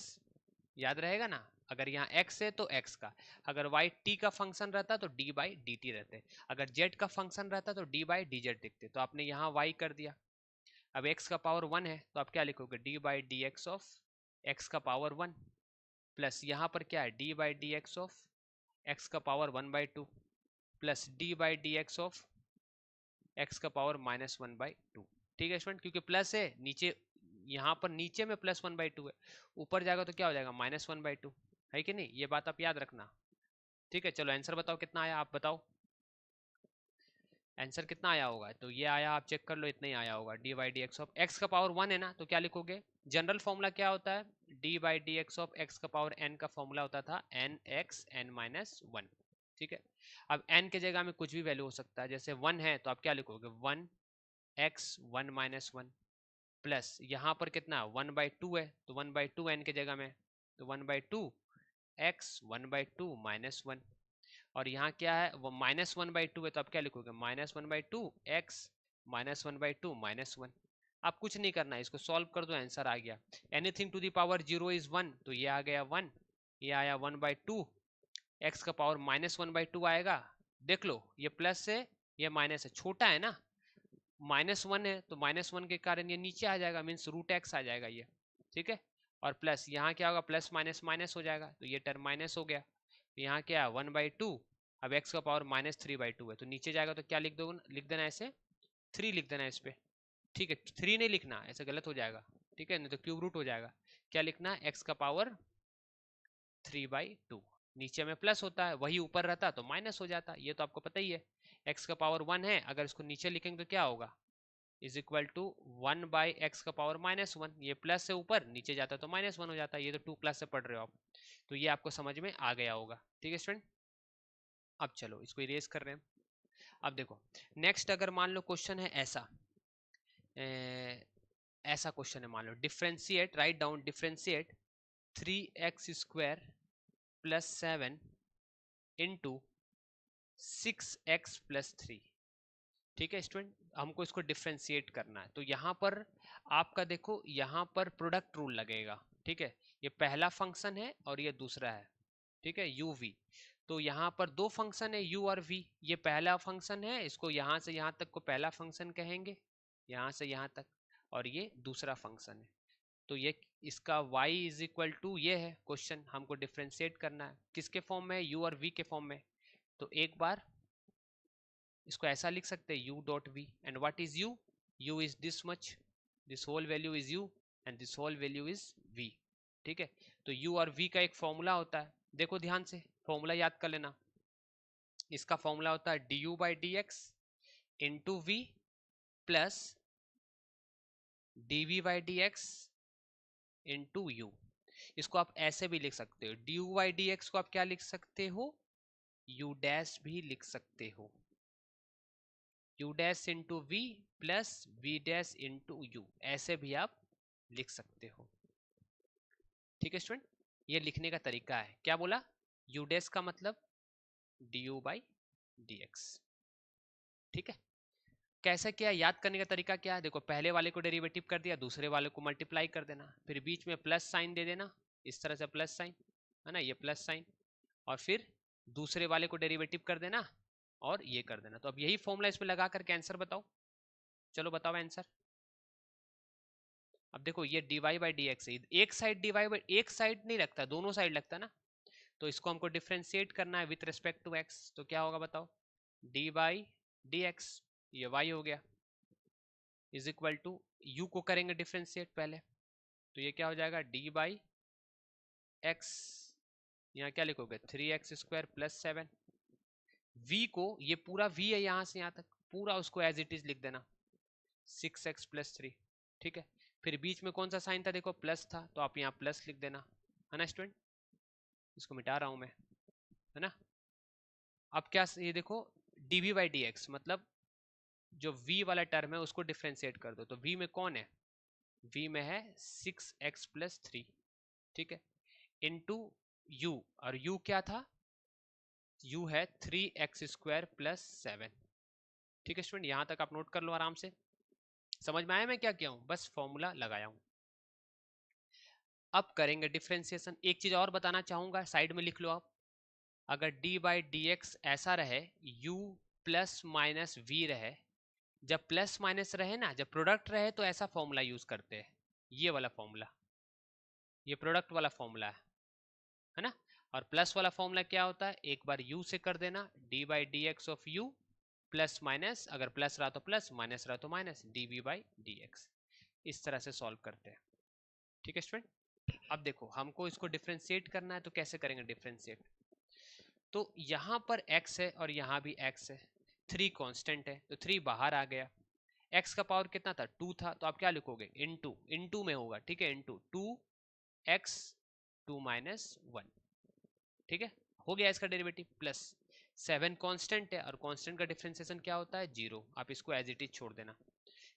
याद रहेगा ना। अगर यहाँ x है तो x का, अगर y t का फंक्शन रहता तो d बाई डी टी रहते, अगर z का फंक्शन रहता तो d बाई डी जेड दिखते, तो आपने यहाँ y कर दिया। अब x का पावर 1 है तो आप क्या लिखोगे, d by D x of x का पावर 1, प्लस यहाँ पर क्या है, d by D x of x का power 1/2, plus d by D x of x का पावर -1/2, ठीक है स्टूडेंट, क्योंकि प्लस है नीचे, यहाँ पर नीचे में +1/2 है, ऊपर जाएगा तो क्या हो जाएगा -1/2, है कि नहीं, ये बात आप याद रखना, ठीक है। चलो आंसर बताओ कितना आया, आप बताओ आंसर कितना आया होगा, तो ये आया, आप चेक कर लो, इतना ही आया होगा, D by D x of x का पावर 1 है ना, तो क्या लिखोगे, जनरल फॉर्मूला क्या होता है, D by D x of x का पावर n का फॉर्मूला होता था n x n minus one, ठीक है। अब n के जगह में कुछ भी वैल्यू हो सकता है, जैसे 1 है तो आप क्या लिखोगे, 1x 1 माइनस 1, प्लस यहाँ पर कितना 1/2 है, तो 1/2 n के जगह में, तो 1/2 x 1/2 -1, और यहाँ क्या है वो -1/2 है, तो आप क्या लिखोगे, -1/2 x -1/2 -1। आप कुछ नहीं करना है, इसको सॉल्व कर दो, आंसर आ गया। Anything to the power 0 is 1, तो ये आ गया 1, ये आया 1/2, x का पावर -1/2 आएगा, देख लो ये प्लस है ये माइनस है, छोटा है ना, -1 है तो -1 के कारण ये नीचे आ जाएगा, मीन्स रूट एक्स आ जाएगा ये, ठीक है। और प्लस यहाँ क्या होगा, प्लस माइनस माइनस हो जाएगा, तो ये टर्म माइनस हो गया, तो यहाँ क्या है 1/2, अब x का पावर -3/2 है, तो नीचे जाएगा तो क्या लिख दो, लिख देना ऐसे 3 लिख देना इस पे, ठीक है, 3 नहीं लिखना, ऐसे गलत हो जाएगा, ठीक है, नहीं तो क्यूब रूट हो जाएगा। क्या लिखना है, x का पावर 3/2, नीचे में प्लस होता है, वही ऊपर रहता तो माइनस हो जाता, ये तो आपको पता ही है। x का पावर 1 है, अगर इसको नीचे लिखेंगे तो क्या होगा, इज इक्वल टू 1/x का पावर -1, ये प्लस से ऊपर नीचे जाता तो -1 हो जाता, ये तो 2 क्लास से पढ़ रहे हो आप, तो ये आपको समझ में आ गया होगा, ठीक है स्टूडेंट। अब चलो इसको इरेज कर रहे हैं, अब देखो नेक्स्ट, अगर मान लो क्वेश्चन है ऐसा, ऐसा क्वेश्चन है, मान लो differentiate, right down, differentiate 3x² + 7 into 6x + 3, ठीक है स्टूडेंट, हमको इसको डिफ्रेंशिएट करना है, तो यहाँ पर आपका देखो, यहाँ पर प्रोडक्ट रूल लगेगा, ठीक है, ये पहला फंक्शन है और ये दूसरा है, ठीक है, u v, तो यहाँ पर दो फंक्शन है u और v, ये पहला फंक्शन है, इसको यहाँ से यहाँ तक को पहला फंक्शन कहेंगे, यहाँ से यहाँ तक, और ये दूसरा फंक्शन है, तो ये इसका y इज इक्वल टू ये है क्वेश्चन, हमको डिफ्रेंशिएट करना है किसके फॉर्म में, u और v के फॉर्म में। तो एक बार इसको ऐसा लिख सकते हैं u dot v, and what is u, u is this much, this whole value is u and this whole value is v। ठीक है, तो u और v का एक फॉर्मूला होता है, देखो ध्यान से फॉर्मूला याद कर लेना। इसका फॉर्मूला होता है du by D x into v plus dv by D x into u. इसको आप ऐसे भी लिख सकते हो, du बाई डी एक्स को आप क्या लिख सकते हो, u डैश भी लिख सकते हो, u dash into v plus v dash into u, ऐसे भी आप लिख सकते हो। ठीक है स्टूडेंट, ये लिखने का तरीका है। क्या बोला, u डैश का मतलब du बाई डी एक्स। ठीक है, कैसे किया, याद करने का तरीका क्या है, देखो पहले वाले को डेरिवेटिव कर दिया, दूसरे वाले को मल्टीप्लाई कर देना, फिर बीच में प्लस साइन दे देना, इस तरह से प्लस साइन है ना, ये प्लस साइन, और फिर दूसरे वाले को डेरिवेटिव कर देना और ये कर देना। तो अब यही फॉर्मूला इसमें लगा करके आंसर बताओ, चलो बताओ आंसर। अब देखो ये डीवाई बाई डी एक्स, एक साइड डीवाई बाई, एक साइड नहीं लगता, दोनों साइड लगता ना, तो इसको हमको डिफ्रेंशिएट करना है विथ रिस्पेक्ट टू एक्स, तो क्या होगा बताओ, डी बाई डी एक्स, ये वाई हो गया, इज इक्वल टू यू को करेंगे डिफ्रेंशिएट पहले, तो ये क्या हो जाएगा, डी बाई एक्स, यहाँ क्या लिखोगे 3x² प्लस 7, v को, ये पूरा v है यहाँ से यहाँ तक, पूरा उसको एज इट इज लिख देना 6x प्लस 3। ठीक है, फिर बीच में कौन सा साइन था, देखो प्लस था, तो आप यहाँ प्लस लिख देना, है ना स्टूडेंट, इसको मिटा रहा हूं मैं, है ना। अब क्या, ये देखो dv बाई डी एक्स, मतलब जो v वाला टर्म है उसको डिफ्रेंशिएट कर दो, तो v में कौन है, v में है 6x प्लस 3, ठीक है, इंटू u, और u क्या था, u है 3x² प्लस 7। ठीक है स्टूडेंट, यहां तक आप नोट कर लो आराम से, समझ में आया मैं क्या किया हूं, बस फॉर्मूला लगाया हूं। अब करेंगे डिफ्रेंसिएशन। एक चीज और बताना चाहूंगा, साइड में लिख लो आप, अगर d बाई डी एक्स ऐसा रहे, u प्लस माइनस v रहे, जब प्लस माइनस रहे ना, जब प्रोडक्ट रहे तो ऐसा फॉर्मूला यूज करते हैं, ये वाला फॉर्मूला, ये प्रोडक्ट वाला फॉर्मूला है ना। और प्लस वाला फॉर्मूला क्या होता है, एक बार u से कर देना, d by D x of u plus minus, अगर प्लस रहा तो प्लस, माइनस रहा तो minus, dv by D x, इस तरह से सॉल्व करते हैं। ठीक है स्टूडेंट, अब देखो हमको इसको डिफ्रेंशिएट करना है, तो कैसे करेंगे डिफ्रेंशिएट, तो यहां पर x है और यहां भी x है, 3 कांस्टेंट है, तो 3 बाहर आ गया, x का पावर कितना था, 2 था, तो आप क्या लिखोगे, इनटू, इनटू में होगा, ठीक है, इनटू 2x 2 माइनस 1, ठीक है, हो गया इसका डेरिवेटिव, प्लस 7 कांस्टेंट है, और कांस्टेंट का डिफरेंशिएशन क्या होता है, 0, आप इसको एज इट इज छोड़ देना।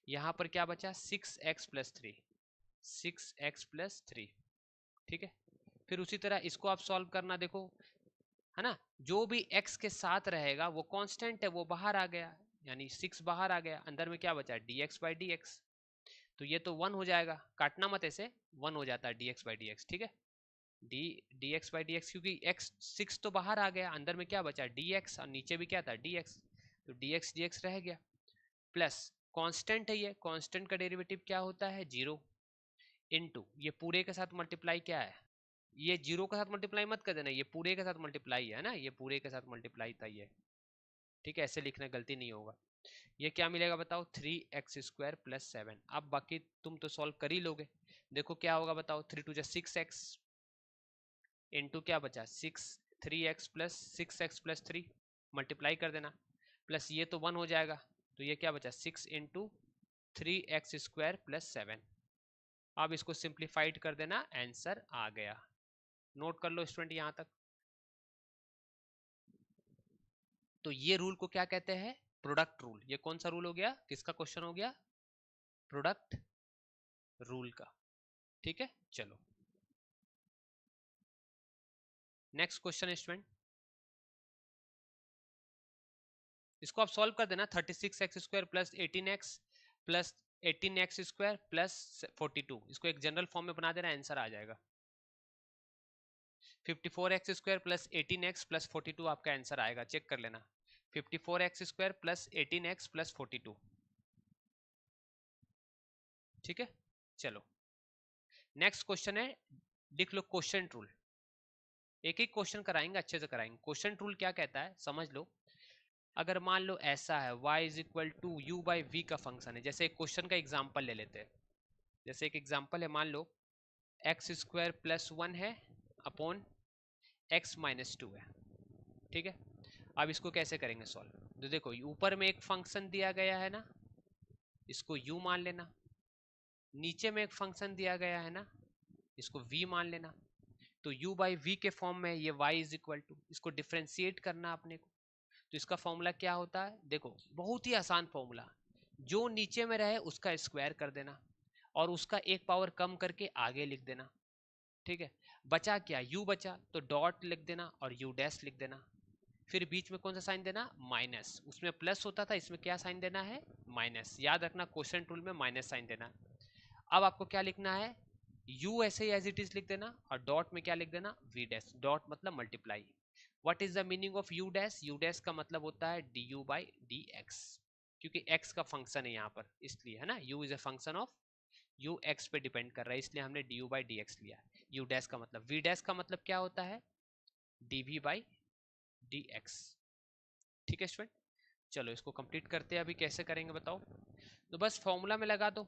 यहाँ पर क्या बचा, 6x प्लस 3, 6x प्लस 3, ठीक है। फिर उसी तरह इसको आप सॉल्व करना, देखो है ना, जो भी x के साथ रहेगा वो कांस्टेंट है, वो बाहर आ गया, यानी 6 बाहर आ गया, अंदर में क्या बचा, dx बाई डी एक्स, तो ये तो 1 हो जाएगा, काटना मत ऐसे, 1 हो जाता है dx बाई डी एक्स, ठीक है, dx बाई डी एक्स, क्योंकि x 6 तो बाहर आ गया, अंदर में क्या बचा, dx, और नीचे भी क्या था, dx, तो dx रह गया, प्लस कांस्टेंट है, ये कांस्टेंट का डेरिवेटिव क्या होता है, 0, इनटू ये पूरे के साथ मल्टीप्लाई क्या है, ये 0 के साथ मल्टीप्लाई मत कर देना, ये पूरे के साथ मल्टीप्लाई है ना, ये पूरे के साथ मल्टीप्लाई था ये, ठीक है, ऐसे लिखना, गलती नहीं होगा। ये क्या मिलेगा बताओ, 3x² प्लस 7, अब बाकी तुम तो सॉल्व कर ही लोगे, देखो क्या होगा बताओ, 3 टू 6x, इंटू क्या बचा, 3x plus 6x plus 3, multiply कर देना, प्लस ये तो 1 हो जाएगा, तो ये क्या बचा, 6 इंटू 3x² प्लस 7, अब इसको सिंप्लीफाइड कर देना, आंसर आ गया। नोट कर लो स्टूडेंट यहां तक। तो ये रूल को क्या कहते हैं, प्रोडक्ट रूल। ये कौन सा रूल हो गया, किसका क्वेश्चन हो गया, प्रोडक्ट रूल का। ठीक है, चलो नेक्स्ट क्वेश्चन स्टूडेंट, इसको आप सॉल्व कर देना, 36x² plus 18x plus 18x² plus 42, इसको एक जनरल फॉर्म में बना देना, आंसर आ जाएगा। 54x² प्लस 18x प्लस 42 आपका आंसर आएगा, चेक कर लेना, 54x² प्लस 18x प्लस 42, ठीक है, चलो नेक्स्ट क्वेश्चन है, लिख लो क्वेश्चन रूल। एक एक क्वेश्चन कराएंगे, अच्छे से कराएंगे। क्वेश्चन रूल क्या कहता है समझ लो। अगर मान लो ऐसा है y is equal to u by v का फंक्शन है, जैसे एक क्वेश्चन का एग्जांपल ले लेते हैं। जैसे एक एग्जांपल है, मान लो एक्स स्क्वायर प्लस 1 है अपॉन एक्स माइनस 2 है, ठीक है। अब इसको कैसे करेंगे सॉल्व? तो देखो ऊपर में एक फंक्शन दिया गया है ना, इसको u मान लेना। नीचे में एक फंक्शन दिया गया है ना, इसको v मान लेना। तो u बाई वी के फॉर्म में ये y इज इक्वल टू, इसको डिफ्रेंशिएट करना अपने को। तो इसका फॉर्मूला क्या होता है? देखो बहुत ही आसान फॉर्मूला, जो नीचे में रहे उसका स्क्वायर कर देना और उसका एक पावर कम करके आगे लिख देना, ठीक है। बचा क्या? u बचा, तो डॉट लिख देना और u डैश लिख देना। फिर बीच में कौन सा साइन देना? माइनस। उसमें प्लस होता था, इसमें क्या साइन देना है? माइनस। याद रखना क्वेश्चन टूल में माइनस साइन देना। अब आपको क्या लिखना है? u ऐसे ही एज इट इज लिख देना और डॉट में क्या लिख देना? v dash. डॉट मतलब multiply. What is the meaning of u dash? u dash का मतलब होता है du बाई dx, क्योंकि x का फंक्शन है यहाँ पर, इसलिए है ना। u is a function of, u x पे डिपेंड कर रहा है, इसलिए हमने du बाई dx लिया। u डैश का मतलब, v डैश का मतलब क्या होता है? dv बाई dx, ठीक है स्टूडेंट। चलो इसको कंप्लीट करते हैं, अभी कैसे करेंगे बताओ। तो बस फॉर्मूला में लगा दो।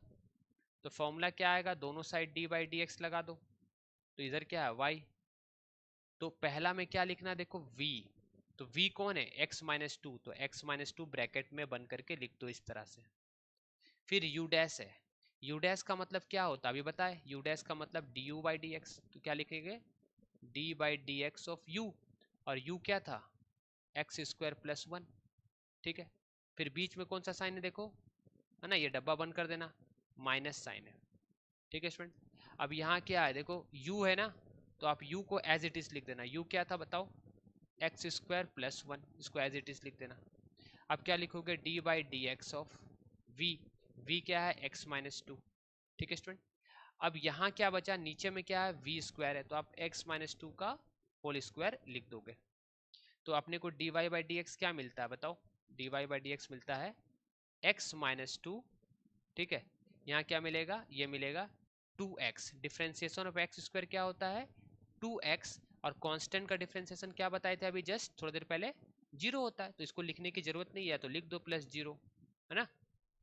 तो फॉर्मूला क्या आएगा? दोनों side d by D x लगा दो। तो इधर क्या है? y। तो पहला में क्या लिखना? देखो v। तो v कौन है? x माइनस टू, तो x माइनस टू ब्रैकेट में बन करके लिख दो इस तरह से। फिर u डैश है। u डैश का मतलब क्या होता है अभी बताए? u डैश का मतलब du बाई डी एक्स। तो क्या लिखेंगे? d by D x of u, और u क्या था? एक्स स्क्वायर प्लस 1, ठीक है। फिर बीच में कौन सा साइन है? देखो, है ना, ये डब्बा बंद कर देना, माइनस साइन है, ठीक है स्टूडेंट। अब यहाँ क्या है? देखो u है ना, तो आप u को एज इट इज लिख देना। u क्या था बताओ? एक्स स्क्वायर प्लस 1, इसको एज इट इज लिख देना। अब क्या लिखोगे? d by D x of v। v क्या है? x माइनस टू, ठीक है स्टूडेंट। अब यहाँ क्या बचा? नीचे में क्या है? v स्क्वायर है, तो आप x माइनस टू का होल स्क्वायर लिख दोगे। तो अपने को dy बाई डी एक्स क्या मिलता है बताओ? dy बाई डी एक्स मिलता है x माइनस टू, ठीक है। यहाँ क्या मिलेगा? ये मिलेगा 2x। Differentiation of x square क्या होता है? 2x। और कांस्टेंट का डिफ्रेंसिएशन क्या बताए थे अभी जस्ट थोड़ी देर पहले? 0 होता है, तो इसको लिखने की जरूरत नहीं है, तो लिख दो प्लस 0, है ना।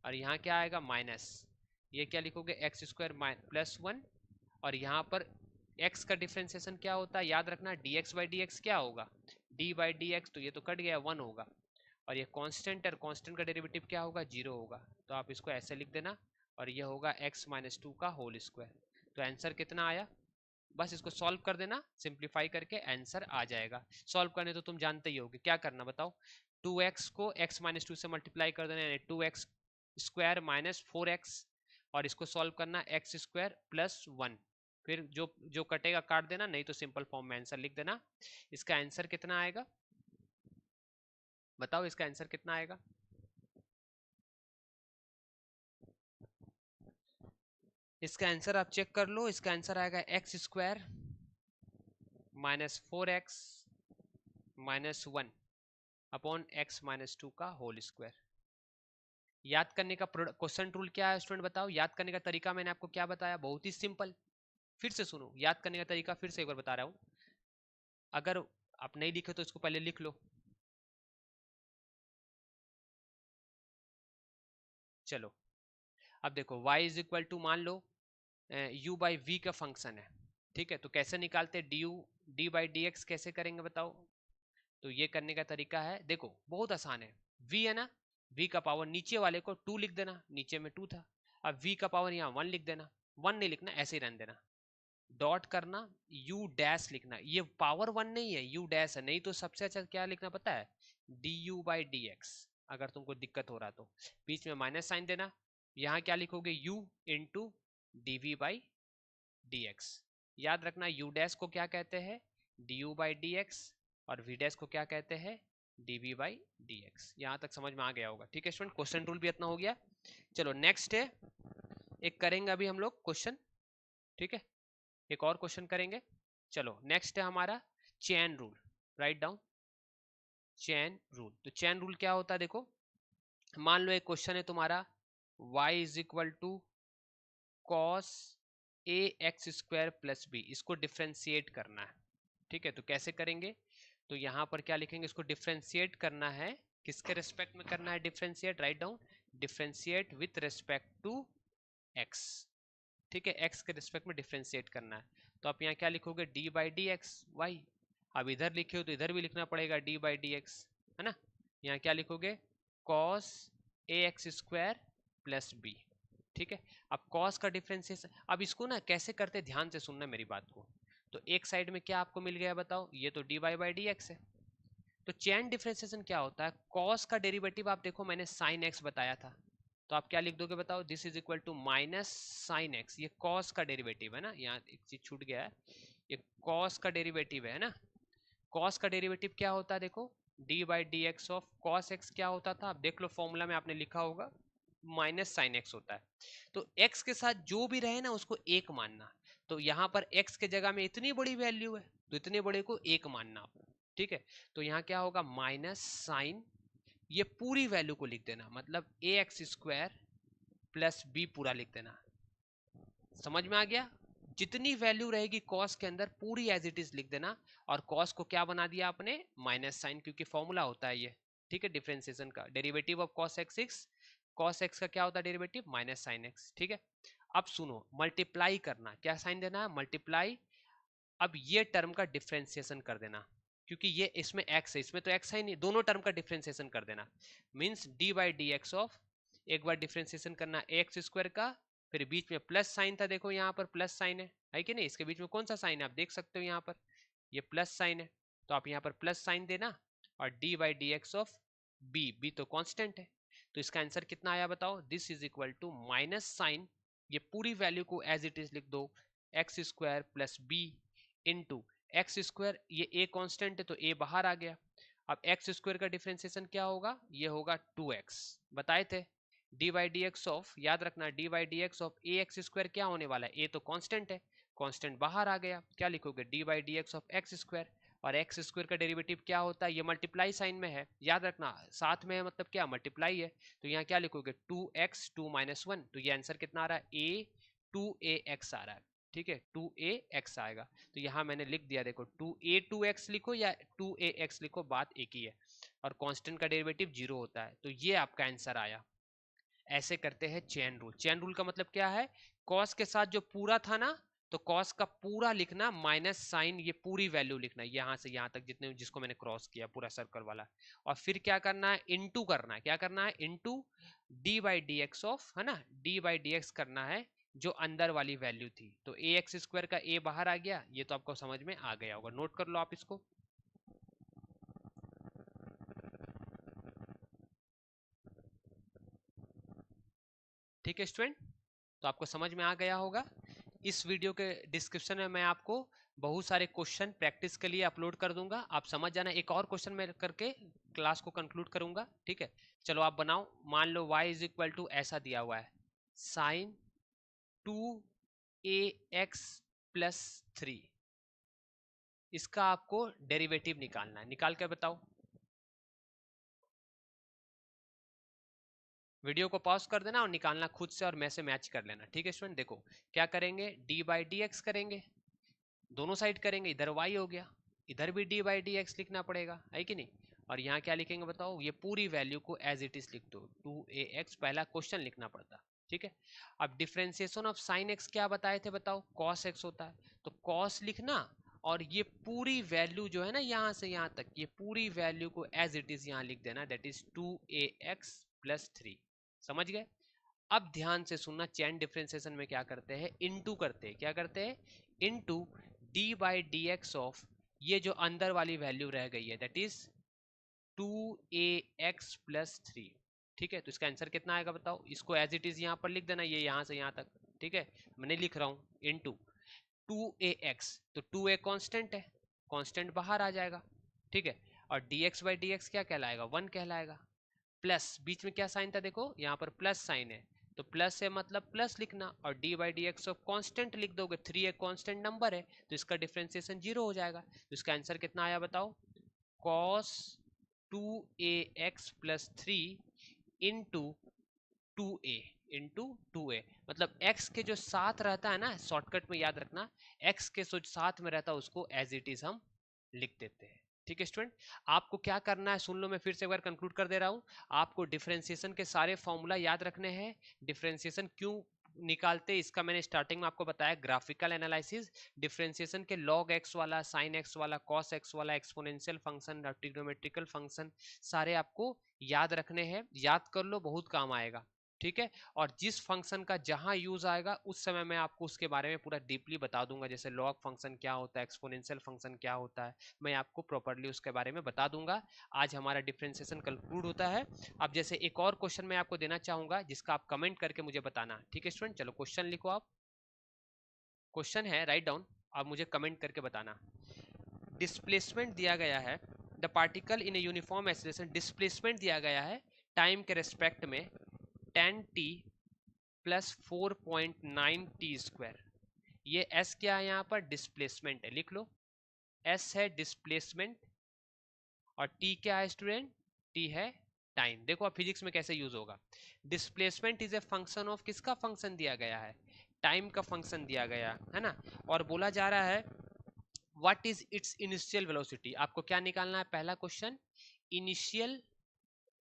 और यहाँ क्या आएगा? माइनस। ये क्या लिखोगे? X square plus 1। और यहाँ पर x का डिफ्रेंसिएशन क्या होता है? याद रखना, dx बाई डी एक्स क्या होगा? d बाई डी एक्स, तो ये तो कट गया, 1 होगा। और ये कांस्टेंट है, कांस्टेंट का डेरिवेटिव क्या होगा? 0 होगा। तो आप इसको ऐसे लिख देना, और ये होगा x माइनस टू का होल स्क्वायर। तो आंसर कितना आया? बस इसको सॉल्व कर देना, सिंप्लीफाई करके आंसर आ जाएगा। सॉल्व करने तो तुम जानते ही होगे, क्या करना बताओ? 2x को x माइनस टू से मल्टीप्लाई कर देना, यानी 2x स्क्वायर माइनस 4x, और इसको सॉल्व करना x स्क्वायर प्लस 1। फिर जो जो कटेगा काट देना, नहीं तो सिंपल फॉर्म में आंसर लिख देना। इसका आंसर कितना आएगा बताओ? इसका आंसर कितना आएगा? इसका आंसर आप चेक कर लो। इसका आंसर आएगा x square minus 4x minus 1 upon x minus two का होल स्क्वायर। याद करने का क्वेश्चन रूल क्या है स्टूडेंट बताओ? याद करने का तरीका मैंने आपको क्या बताया? बहुत ही सिंपल। फिर से सुनो, याद करने का तरीका फिर से एक बार बता रहा हूं। अगर आप नहीं लिखे तो इसको पहले लिख लो। चलो अब देखो y इज इक्वल टू, मान लो u बाई वी का फंक्शन है, ठीक है। तो कैसे निकालते? डी बाई डी एक्स कैसे करेंगे बताओ? तो ये करने का तरीका है, देखो बहुत आसान है। v है ना, v का पावर नीचे वाले को 2 लिख देना, नीचे में 2 था। अब v का पावर यहाँ 1 लिख देना, 1 नहीं लिखना, ऐसे ही रहने देना। डॉट करना, u डैश लिखना, ये पावर 1 नहीं है, u डैश है। नहीं तो सबसे अच्छा क्या लिखना पता है? du by D x. अगर तुमको दिक्कत हो रहा तो बीच में माइनस साइन देना। यहाँ क्या लिखोगे? u into d we by D x. याद रखना u डैश को क्या कहते हैं? du बाई डी एक्स, और v डैश को क्या कहते हैं? dv by D x. यहाँ तक समझ में आ गया होगा, ठीक है स्टूडेंट। क्वेश्चन रूल भी इतना हो गया। चलो नेक्स्ट है, एक करेंगे अभी हम लोग क्वेश्चन, ठीक है। एक और क्वेश्चन करेंगे। चलो नेक्स्ट है हमारा chain rule. Write down chain rule. तो चेन रूल क्या होता है? देखो मान लो एक क्वेश्चन है तुम्हारा, y is equal to cos a x square plus b, इसको डिफ्रेंशिएट करना है। ठीक है, तो कैसे करेंगे, तो यहाँ पर क्या लिखेंगे, इसको डिफ्रेंशिएट करना है, किसके रिस्पेक्ट में करना है differentiate, right down differentiate with respect to x. ठीक है, एक्स के रिस्पेक्ट में डिफ्रेंशिएट करना है, तो आप यहाँ क्या लिखोगे, D by D x y. अब इधर लिखे हो तो इधर भी लिखना पड़ेगा डी बाई डी एक्स, है ना। यहाँ क्या लिखोगे, cos a x square plus B. ठीक है, अब कॉस का डिफ्रेंशिएशन, अब इसको ना कैसे करते, ध्यान से सुनना मेरी बात को। तो एक साइड में क्या आपको मिल गया बताओ, ये तो d Y by D x है। तो चेन डिफरेंशिएशन क्या होता है, कॉस का डेरिवेटिव आप देखो मैंने साइन एक्स बताया था, तो आप क्या लिख दोगे बताओ, this is equal to minus sine x, ये कॉस का डेरिवेटिव है ना, यहाँ एक चीज छूट गया है, ये कॉस का डेरिवेटिव है ना। कॉस का डेरिवेटिव क्या होता है देखो, D by D x of cos x क्या होता था, आप देख लो फॉर्मूला में आपने लिखा होगा, माइनस साइन एक्स होता है। तो एक्स के साथ जो भी रहे ना उसको एक मानना, तो यहाँ पर एक्स के जगह में इतनी बड़ी वैल्यू है तो इतने बड़े को एक मानना आप। ठीक है, तो यहाँ क्या होगा, माइनस साइन, ये पूरी वैल्यू को लिख देना, मतलब ए एक्स स्क्वायर प्लस बी पूरा लिख देना। समझ में आ गया, जितनी वैल्यू रहेगी कॉस के अंदर पूरी एज इट इज लिख देना, और कॉस को क्या बना दिया आपने, माइनस साइन, क्योंकि फॉर्मूला होता है ये। ठीक है, डिफरेंशिएशन का derivative of cos x x, cos x का क्या होता है डेरिवेटिव, माइनस साइन एक्स। ठीक है, अब सुनो, मल्टीप्लाई करना, क्या साइन देना है, मल्टीप्लाई। अब ये टर्म का डिफरेंशिएशन कर देना, क्योंकि ये इसमें x है, इसमें तो x है नहीं, दोनों टर्म का डिफरेंशिएशन कर देना, means d by D x of, एक बार डिफरेंशिएशन करना एक्स स्क्वायर का, फिर बीच में प्लस साइन था, देखो यहाँ पर प्लस साइन है कि नहीं, इसके बीच में कौन सा साइन है आप देख सकते हो, यहाँ पर ये प्लस साइन है, तो आप यहाँ पर प्लस साइन देना, और d by D x of b तो कांस्टेंट है, तो इसका आंसर कितना आया बताओ, this is equal to minus sine, ये पूरी वैल्यू को एज इट इज लिख दो, x square plus b into x square, ये a कांस्टेंट है तो a बाहर आ गया। अब एक्स स्क्वायर का डिफरेंशिएशन क्या होगा, ये होगा 2x, बताए थे, D by D x of, याद रखना D by D x of A x square क्या होने वाला है, a तो कांस्टेंट है, कांस्टेंट बाहर आ गया, क्या लिखोगे, D by D x of x square, और एक्स स्क्वायर का डेरिवेटिव क्या होता है, ये मल्टीप्लाई साइन में है, याद रखना साथ में है मतलब क्या, मल्टीप्लाई है, तो यहाँ क्या लिखोगे 2x 2 माइनस 1, तो ये आंसर कितना आ रहा है, a 2ax आ रहा है। ठीक है, 2ax आएगा, तो यहाँ मैंने लिख दिया, देखो 2a2x लिखो या 2ax लिखो, बात एक ही है, और कांस्टेंट का डेरिवेटिव 0 होता है, तो ये आपका आंसर आया। ऐसे करते हैं चेन रूल, चेन रूल का मतलब क्या है, कॉस के साथ जो पूरा था ना, तो कॉस का पूरा लिखना, माइनस साइन ये पूरी वैल्यू लिखना, यहाँ से यहाँ तक जितने जिसको मैंने क्रॉस किया पूरा सर्कल वाला, और फिर क्या करना है, इनटू करना है, क्या करना है, into D by D x of, है ना, डी बाई डी एक्स करना है जो अंदर वाली वैल्यू थी, तो ए एक्स स्क्वायर का ए बाहर आ गया, ये तो आपको समझ में आ गया होगा, नोट कर लो आप इसको। ठीक है स्टूडेंट, तो आपको समझ में आ गया होगा। इस वीडियो के डिस्क्रिप्शन में मैं आपको बहुत सारे क्वेश्चन प्रैक्टिस के लिए अपलोड कर दूंगा, आप समझ जाना, एक और क्वेश्चन मैं करके क्लास को कंक्लूड करूंगा। ठीक है, चलो आप बनाओ, मान लो y इज इक्वल टू ऐसा दिया हुआ है, साइन 2ax प्लस 3, इसका आपको डेरिवेटिव निकालना है, निकाल के बताओ। वीडियो को पॉज कर देना और निकालना खुद से, और मैं से मैच कर लेना। ठीक है स्टूडेंट, देखो क्या करेंगे, डी बाई डी एक्स करेंगे, दोनों साइड करेंगे, इधर y हो गया, इधर भी डी बाई डी एक्स लिखना पड़ेगा, है कि नहीं, और यहाँ क्या लिखेंगे बताओ, ये पूरी वैल्यू को एज इट इज लिख दो, 2ax, पहला क्वेश्चन लिखना पड़ता। ठीक है, अब डिफरेंशिएशन ऑफ साइन एक्स क्या बताए थे बताओ, कॉस एक्स होता है, तो कॉस लिखना, और ये पूरी वैल्यू जो है ना यहाँ से यहाँ तक, ये पूरी वैल्यू को एज इट इज यहाँ लिख देना, दैट इज 2ax प्लस 3। समझ गए, अब ध्यान से सुनना, चेन डिफरेंशिएशन में क्या करते हैं, इनटू करते हैं, क्या करते हैं, into D by D x of, ये जो अंदर वाली वैल्यू रह गई है, दैट इज 2ax प्लस 3। ठीक है, तो इसका आंसर कितना आएगा बताओ, इसको एज इट इज यहाँ पर लिख देना, ये यहाँ से यहाँ तक। ठीक है, मैं नहीं लिख रहा हूँ, इनटू 2ax, तो 2a कांस्टेंट है, कांस्टेंट बाहर आ जाएगा। ठीक है, और dx बाई डी एक्स क्या कहलाएगा, 1 कहलाएगा, प्लस बीच में क्या साइन था देखो, यहाँ पर प्लस साइन है, तो प्लस है मतलब प्लस लिखना, और D by D x of constant लिख दोगे, 3 एक कॉन्स्टेंट नंबर है तो इसका डिफरेंशिएशन 0 हो जाएगा, तो इसका आंसर कितना आया बताओ, cos 2ax plus 3 into 2a। Into 2a, मतलब x के जो साथ रहता है ना, शॉर्टकट में याद रखना, x के जो साथ में रहता है उसको एज इट इज हम लिख देते हैं। ठीक है स्टूडेंट, आपको क्या करना है सुन लो, मैं फिर से एक बार कंक्लूड कर दे रहा हूं। आपको डिफरेंशिएशन के सारे फॉर्मूला याद रखने हैं। डिफरेंशिएशन क्यों निकालते हैं इसका मैंने स्टार्टिंग में आपको बताया, ग्राफिकल एनालिसिस। डिफरेंशिएशन के log x वाला, sin x वाला, cos x वाला, एक्सपोनेंशियल फंक्शन, ट्रिग्नोमेट्रिकल फंक्शन, सारे आपको याद रखने हैं। याद कर लो, बहुत काम आएगा। ठीक है, और जिस फंक्शन का जहां यूज आएगा उस समय मैं आपको उसके बारे में पूरा डीपली बता दूंगा, जैसे लॉग फंक्शन क्या होता है, एक्सपोनेंशियल फंक्शन क्या होता है, मैं आपको प्रॉपर्ली उसके बारे में बता दूंगा। आज हमारा डिफरेंशिएशन कंक्लूड होता है। अब जैसे एक और क्वेश्चन मैं आपको देना चाहूंगा जिसका आप कमेंट करके मुझे बताना। ठीक है स्टूडेंट, चलो क्वेश्चन लिखो आप। क्वेश्चन है, राइट डाउन, आप मुझे कमेंट करके बताना। डिस्प्लेसमेंट दिया गया है, the particle in a uniform acceleration, displacement दिया गया है टाइम के रेस्पेक्ट में 10t प्लस 4.9 टी स्क्वायर। ये s क्या है, यहाँ पर डिस्प्लेसमेंट है, लिख लो। s है डिस्प्लेसमेंट और t क्या है स्टूडेंट, t है टाइम। देखो अब फिजिक्स में कैसे यूज होगा। Displacement is a function of, किसका फंक्शन दिया गया है, टाइम का फंक्शन दिया गया है ना। और बोला जा रहा है what is it's initial velocity. आपको क्या निकालना है, पहला क्वेश्चन इनिशियल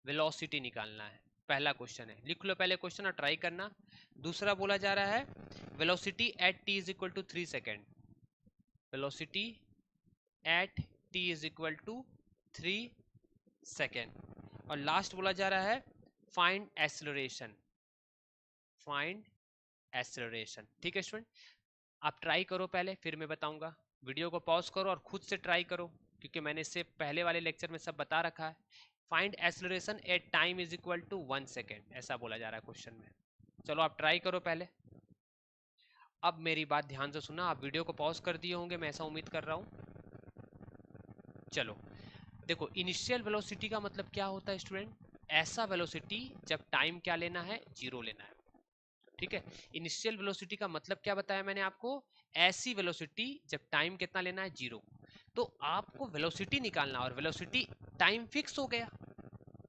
वेलोसिटी निकालना है, पहला क्वेश्चन है, लिख लो पहले क्वेश्चन और ट्राई करना। दूसरा बोला जा रहा है velocity at t is equal to 3 second, velocity at t is equal to 3 second. और लास्ट बोला जा रहा है फाइंड एक्सेलरेशन, फाइंड एक्सेलरेशन। ठीक है स्टूडेंट, आप ट्राई करो पहले, फिर मैं बताऊंगा। वीडियो को पॉज करो और खुद से ट्राई करो, क्योंकि मैंने इससे पहले वाले लेक्चर में सब बता रखा है। Find acceleration at time is equal to 1 second, ऐसा बोला जा रहा है क्वेश्चन में। चलो आप ट्राई करो पहले। अब मेरी बात ध्यान से सुना, आप वीडियो को पॉज कर दिए होंगे, मैं ऐसा उम्मीद कर रहा हूं। चलो देखो, इनिशियल वेलोसिटी का मतलब क्या होता है स्टूडेंट, ऐसा वेलोसिटी जब टाइम क्या लेना है, जीरो लेना है। ठीक है, इनिशियल वेलोसिटी का मतलब क्या बताया मैंने आपको, ऐसी वेलोसिटी जब टाइम कितना लेना है, जीरो। तो आपको वेलोसिटी निकालना, और वेलोसिटी टाइम फिक्स हो गया,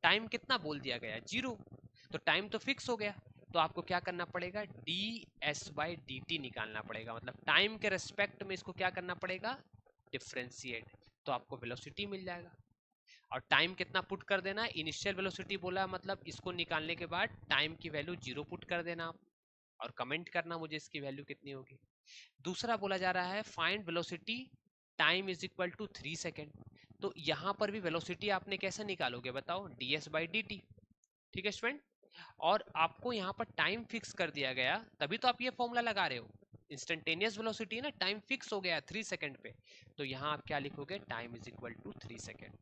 टाइम कितना बोल दिया गया, जीरो, तो टाइम तो फिक्स हो गया। तो आपको क्या करना पड़ेगा, D S by D t निकालना पड़ेगा, मतलब टाइम के रेस्पेक्ट में इसको क्या करना पड़ेगा, डिफ्रेंशिएट, तो आपको वेलोसिटी मिल जाएगा। और टाइम कितना पुट कर देना, इनिशियल वेलोसिटी बोला, मतलब इसको निकालने के बाद टाइम की वैल्यू जीरो पुट कर देना आप, और कमेंट करना मुझे इसकी वैल्यू कितनी होगी। दूसरा बोला जा रहा है find velocity time is equal to 3 second, तो यहां पर भी वेलोसिटी आपने कैसे निकालोगे बताओ, ds बाई डी टी। ठीक है स्टूडेंट, और आपको यहाँ पर टाइम फिक्स कर दिया गया, तभी तो आप ये फॉर्मूला लगा रहे हो। इंस्टेंटेनियस वेलोसिटी है ना, टाइम फिक्स हो गया 3 सेकंड पे, तो यहाँ आप क्या लिखोगे, time is equal to 3 second.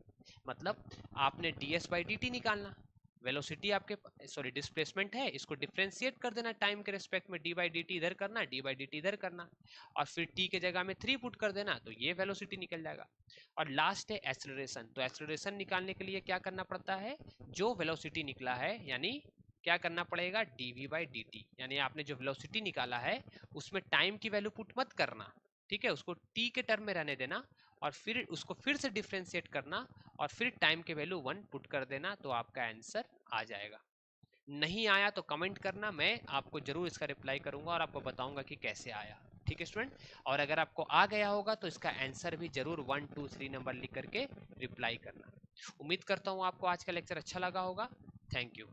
मतलब आपने ds बाई डी टी निकालना, वेलोसिटी आपके सॉरी डिस्प्लेसमेंट है, इसको डिफरेंशिएट कर देना टाइम के रेस्पेक्ट में, डी बाई डी टी इधर करना, डी बाई डी टी इधर करना, और फिर t के जगह में 3 पुट कर देना, तो ये वेलोसिटी निकल जाएगा। और लास्ट है एक्सेलरेशन, तो एक्सेलरेशन निकालने के लिए क्या करना पड़ता है, जो वेलोसिटी निकला है, यानी क्या करना पड़ेगा, dv बाई डी टी, यानी आपने जो वेलोसिटी निकाला है उसमें टाइम की वैल्यू पुट मत करना, ठीक है, उसको t के टर्म में रहने देना, और फिर उसको फिर से डिफरेंशिएट करना, और फिर टाइम के वैल्यू 1 पुट कर देना, तो आपका आंसर आ जाएगा। नहीं आया तो कमेंट करना, मैं आपको जरूर इसका रिप्लाई करूंगा और आपको बताऊंगा कि कैसे आया। ठीक है स्टूडेंट, और अगर आपको आ गया होगा तो इसका आंसर भी जरूर 1 2 3 नंबर लिख करके रिप्लाई करना। उम्मीद करता हूँ आपको आज का लेक्चर अच्छा लगा होगा। Thank you.